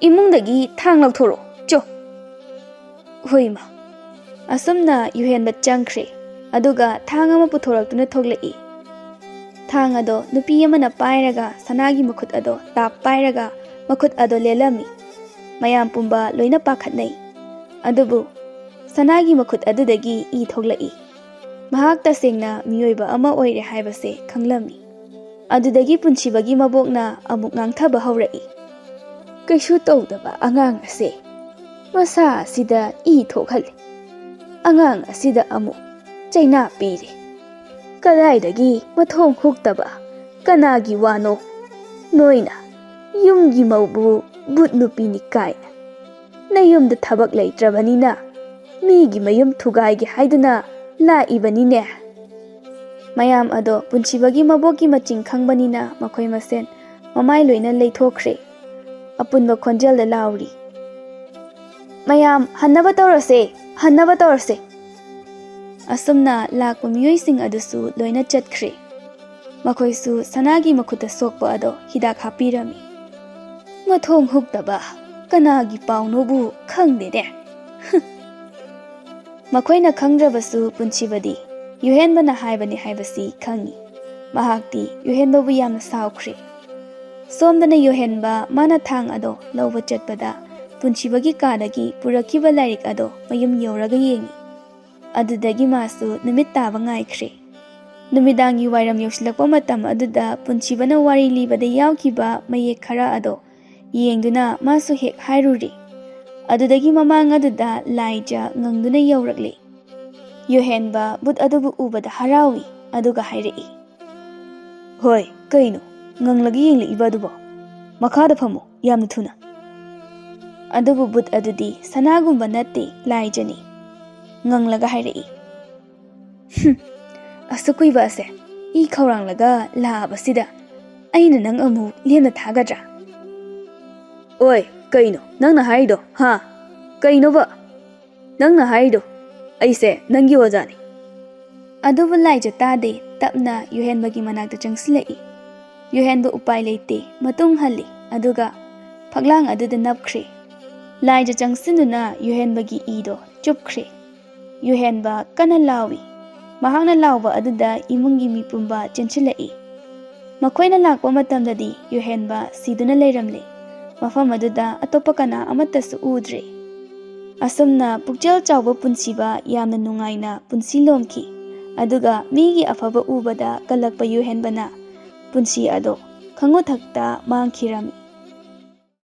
S1: ꯏꯃꯨꯡꯗꯒꯤ ꯊꯥꯡ ꯂꯧꯊꯣꯔꯛꯑꯣ ꯆꯣ꯫ ꯍꯣꯏꯃ, ꯑꯁꯨꯝꯅ ꯌꯨꯍꯦꯟꯕ ꯆꯪꯈ꯭ꯔꯦ, ꯑꯗꯨꯒ ꯊꯥꯡ ꯑꯃ ꯄꯨꯊꯣꯔꯛꯇꯨꯅ ꯊꯣꯛꯂꯛꯏ꯫ ꯊꯥꯡ ꯑꯗꯣ ꯅꯨꯄꯤ ꯑꯃꯅ ꯄꯥꯏꯔꯒ ꯁꯅꯥꯒꯤ ꯃꯈꯨꯠ ꯑꯗꯣ ꯇꯥꯞ ꯄꯥꯏꯔꯒ ꯃꯈꯨꯠ ꯑꯗꯣ ꯂꯦꯜꯂꯝꯃꯤ꯫ ꯃꯌꯥꯝ ꯄꯨꯝꯕ ꯂꯣꯏꯅ ꯄꯥꯈꯠꯅꯩ꯫ ꯑꯗꯨꯕꯨ ꯁꯅꯥꯒꯤ ꯃꯈꯨꯠ ꯑꯗꯨꯗꯒꯤ ꯏ ꯊꯣꯛꯂꯛꯏ꯫ ꯃꯍꯥꯛ ꯇꯁꯦꯡꯅ ꯃꯤꯑꯣꯏꯕ ꯑꯃ ꯑꯣꯏꯔꯦ ꯍꯥꯏꯕꯁꯦ ꯈꯪꯂꯝꯃꯤ꯫ ꯑꯗꯨꯗꯒꯤ ꯄꯨꯟꯁꯤꯕꯒꯤ ꯃꯕꯣꯛꯅ ꯑꯃꯨꯛ ꯉꯥꯡꯊꯕ ꯍꯧꯔꯛꯏ꯫ ꯀꯩꯁꯨ ꯇꯧꯗꯕ ꯑꯉꯥꯡ ꯑꯁꯦ ꯃꯁꯥ ꯑꯁꯤꯗ ꯏ ꯊꯣꯛꯍꯜꯂꯤ꯫ ꯑꯉꯥꯡ ꯑꯁꯤꯗ ꯑꯃꯨꯛ ꯆꯩꯅꯥ ꯄꯤꯔꯤ꯫ ꯀꯗꯥꯏꯗꯒꯤ ꯃꯊꯣꯡ ꯍꯨꯛꯇꯕ ꯀꯅꯥꯒꯤ ꯋꯥꯅꯣ? ꯅꯣꯏꯅ ꯌꯨꯝꯒꯤ ꯃꯧꯕꯨ ꯕꯨꯠ ꯅꯨꯄꯤꯅꯤ ꯀꯥꯏꯅ ꯅꯌꯨꯝꯗ ꯊꯕꯛ ꯂꯩꯇ꯭ꯔꯕꯅꯤꯅ ꯃꯤꯒꯤ ꯃꯌꯨꯝ ꯊꯨꯒꯥꯏꯒꯦ ꯍꯥꯏꯗꯨꯅ ꯂꯥꯛꯏꯕꯅꯤꯅꯦ꯫ ꯃꯌꯥꯝ ꯑꯗꯣ ꯄꯨꯟꯁꯤꯕꯒꯤ ꯃꯕꯣꯛꯀꯤ ꯃꯆꯤꯡ ꯈꯪꯕꯅꯤꯅ ꯃꯈꯣꯏ ꯃꯁꯦꯟ ꯃꯃꯥꯏ ꯂꯣꯏꯅ ꯂꯩꯊꯣꯛꯈ꯭ꯔꯦ꯫ ꯑꯄꯨꯟꯕ ꯈꯣꯟꯖꯦꯜꯗ ꯂꯥꯎꯔꯤ꯫ ꯃꯌꯥꯝ ꯍꯟꯅꯕ ꯇꯧꯔꯁꯦ, ꯍꯟꯅꯕ ꯇꯧꯔꯁꯦ꯫ ꯑꯁꯨꯝꯅ ꯂꯥꯛꯄ ꯃꯤꯑꯣꯏꯁꯤꯡ ꯑꯗꯨꯁꯨ ꯂꯣꯏꯅ ꯆꯠꯈ꯭ꯔꯦ꯫ ꯃꯈꯣꯏꯁꯨ ꯁꯅꯥꯒꯤ ꯃꯈꯨꯠꯇ ꯁꯣꯛꯄ ꯑꯗꯣ ꯍꯤꯗꯥꯛ ꯍꯥꯞꯄꯤꯔꯝꯃꯤ꯫ ꯃꯊꯣꯡ ꯍꯨꯛꯇꯕ ꯀꯅꯥꯒꯤ ꯄꯥꯎꯅꯣꯕꯨ ꯈꯪꯗꯦꯅꯦ꯫ ꯃꯈꯣꯏꯅ ꯈꯪꯗ꯭ꯔꯕꯁꯨ ꯄꯨꯟꯁꯤꯕꯗꯤ ꯌꯨꯍꯦꯟꯕꯅ ꯍꯥꯏꯕꯅꯤ ꯍꯥꯏꯕꯁꯤ ꯈꯪꯏ꯫ ꯃꯍꯥꯛꯇꯤ ꯌꯨꯍꯦꯟꯕꯕꯨ ꯌꯥꯝꯅ ꯁꯥꯎꯈ꯭ꯔꯦ꯫ ꯁꯣꯝꯗꯅ ꯌꯨꯍꯦꯟꯕ ꯃꯥꯅ ꯊꯥꯡ ꯑꯗꯣ ꯂꯧꯕ ꯆꯠꯄꯗ ꯄꯨꯟꯁꯤꯕꯒꯤ ꯀꯥꯗꯒꯤ ꯄꯨꯔꯛꯈꯤꯕ ꯂꯥꯏꯔꯤꯛ ꯑꯗꯣ ꯃꯌꯨꯝ ꯌꯧꯔꯒ ꯌꯦꯡꯏ꯫ ꯑꯗꯨꯗꯒꯤ ꯃꯥꯁꯨ ꯅꯨꯃꯤꯠ ꯇꯥꯕ ꯉꯥꯏꯈ꯭ꯔꯦ꯫ ꯅꯨꯃꯤꯗꯥꯡꯒꯤ ꯋꯥꯏꯔꯝ ꯌꯧꯁꯤꯜꯂꯛꯄ ꯃꯇꯝ ꯑꯗꯨꯗ ꯄꯨꯟꯁꯤꯕꯅ ꯋꯥꯔꯤ ꯂꯤꯕꯗ ꯌꯥꯎꯈꯤꯕ ꯃꯌꯦꯛ ꯈꯔ ꯑꯗꯣ ꯌꯦꯡꯗꯨꯅ ꯃꯥꯁꯨ ꯍꯦꯛ ꯍꯥꯏꯔꯨꯔꯤ꯫ ꯑꯗꯨꯗꯒꯤ ꯃꯃꯥꯡ ꯑꯗꯨꯗ ꯂꯥꯏꯖ ꯉꯪꯗꯨꯅ ꯌꯧꯔꯛꯂꯦ꯫ ꯌꯨꯍꯦꯟꯕ ꯕꯨꯠ ꯑꯗꯨꯕꯨ ꯎꯕꯗ ꯍꯔꯥꯎꯏ, ꯑꯗꯨꯒ ꯍꯥꯏꯔꯛꯏ꯫ ꯍꯣꯏ, ꯀꯩꯅꯣ ꯉꯪꯂꯒ ꯌꯦꯡꯂꯛꯏꯕ ꯑꯗꯨꯕꯣ? ꯃꯈꯥꯗ ꯐꯝꯃꯨ, ꯌꯥꯝꯅ ꯊꯨꯅ꯫ ꯑꯗꯨꯕꯨ ꯕꯨꯠ ꯑꯗꯨꯗꯤ ꯁꯅꯥꯒꯨꯝꯕ ꯅꯠꯇꯦ, ꯂꯥꯏꯖꯅꯤ꯫ ꯉꯪꯂꯒ ꯍꯥꯏꯔꯛꯏ꯫ ꯑꯁꯨꯛ ꯀꯨꯏꯕ ꯑꯁꯦ ꯏ ꯈꯧꯔꯥꯡꯂꯒ ꯂꯥꯛꯑꯕꯁꯤꯗ ꯑꯩꯅ ꯅꯪ ꯑꯃꯨꯛ ꯂꯦꯝꯅ ꯊꯥꯒꯗ꯭ꯔꯥ? ꯑꯣꯏ, ꯀꯩꯅꯣ ꯅꯪꯅ ꯍꯥꯏꯔꯤꯗꯣ ꯍꯥ? ꯀꯩꯅꯣꯕ ꯅꯪꯅ ꯍꯥꯏꯔꯤꯗꯣ? ꯑꯩꯁꯦ ꯅꯪꯒꯤ ꯑꯣꯖꯥꯅꯤ꯫ ꯑꯗꯨꯕꯨ ꯂꯥꯏꯖ ꯇꯥꯗꯦ, ꯇꯞꯅ ꯌꯨꯍꯦꯟꯕꯒꯤ ꯃꯅꯥꯛꯇ ꯆꯪꯁꯤꯜꯂꯛꯏ꯫ ꯌꯨꯍꯦꯟꯕ ꯎꯄꯥꯏ ꯂꯩꯇꯦ, ꯃꯇꯨꯡ ꯍꯜꯂꯤ, ꯑꯗꯨꯒ ꯐꯛꯂꯥꯡ ꯑꯗꯨꯗ ꯅꯞꯈ꯭ꯔꯦ꯫ ꯂꯥꯏꯖ ꯆꯪꯁꯤꯟꯗꯨꯅ ꯌꯨꯍꯦꯟꯕꯒꯤ ꯏꯗꯣ ꯆꯨꯞꯈ꯭ꯔꯦ꯫ ꯌꯨꯍꯦꯟꯕ ꯀꯟꯅ ꯂꯥꯎꯏ꯫ ꯃꯍꯥꯛꯅ ꯂꯥꯎꯕ ꯑꯗꯨꯗ ꯏꯃꯨꯡꯒꯤ ꯃꯤ ꯄꯨꯝꯕ ꯆꯦꯟꯁꯤꯜꯂꯛꯏ꯫ ꯃꯈꯣꯏꯅ ꯂꯥꯛꯄ ꯃꯇꯝꯗꯗꯤ ꯌꯨꯍꯦꯟꯕ ꯁꯤꯗꯨꯅ ꯂꯩꯔꯝꯂꯦ꯫ ꯃꯐꯝ ꯑꯗꯨꯗ ꯑꯇꯣꯞꯄ ꯀꯅꯥ ꯑꯃꯠꯇꯁꯨ ꯎꯗ꯭ꯔꯦ꯫ ꯑꯁꯨꯝꯅ ꯄꯨꯛꯆꯦꯜ ꯆꯥꯎꯕ ꯄꯨꯟꯁꯤꯕ ꯌꯥꯝꯅ ꯅꯨꯡꯉꯥꯏꯅ ꯄꯨꯟꯁꯤ ꯂꯣꯝꯈꯤ꯫ ꯑꯗꯨꯒ ꯃꯤꯒꯤ ꯑꯐꯕ ꯎꯕꯗ ꯀꯜꯂꯛꯄ ꯌꯨꯍꯦꯟꯕꯅ ꯄꯨꯟꯁꯤ ꯑꯗꯣ ꯈꯉꯨꯊꯛꯇ ꯃꯥꯡꯈꯤꯔꯝꯃꯤ꯫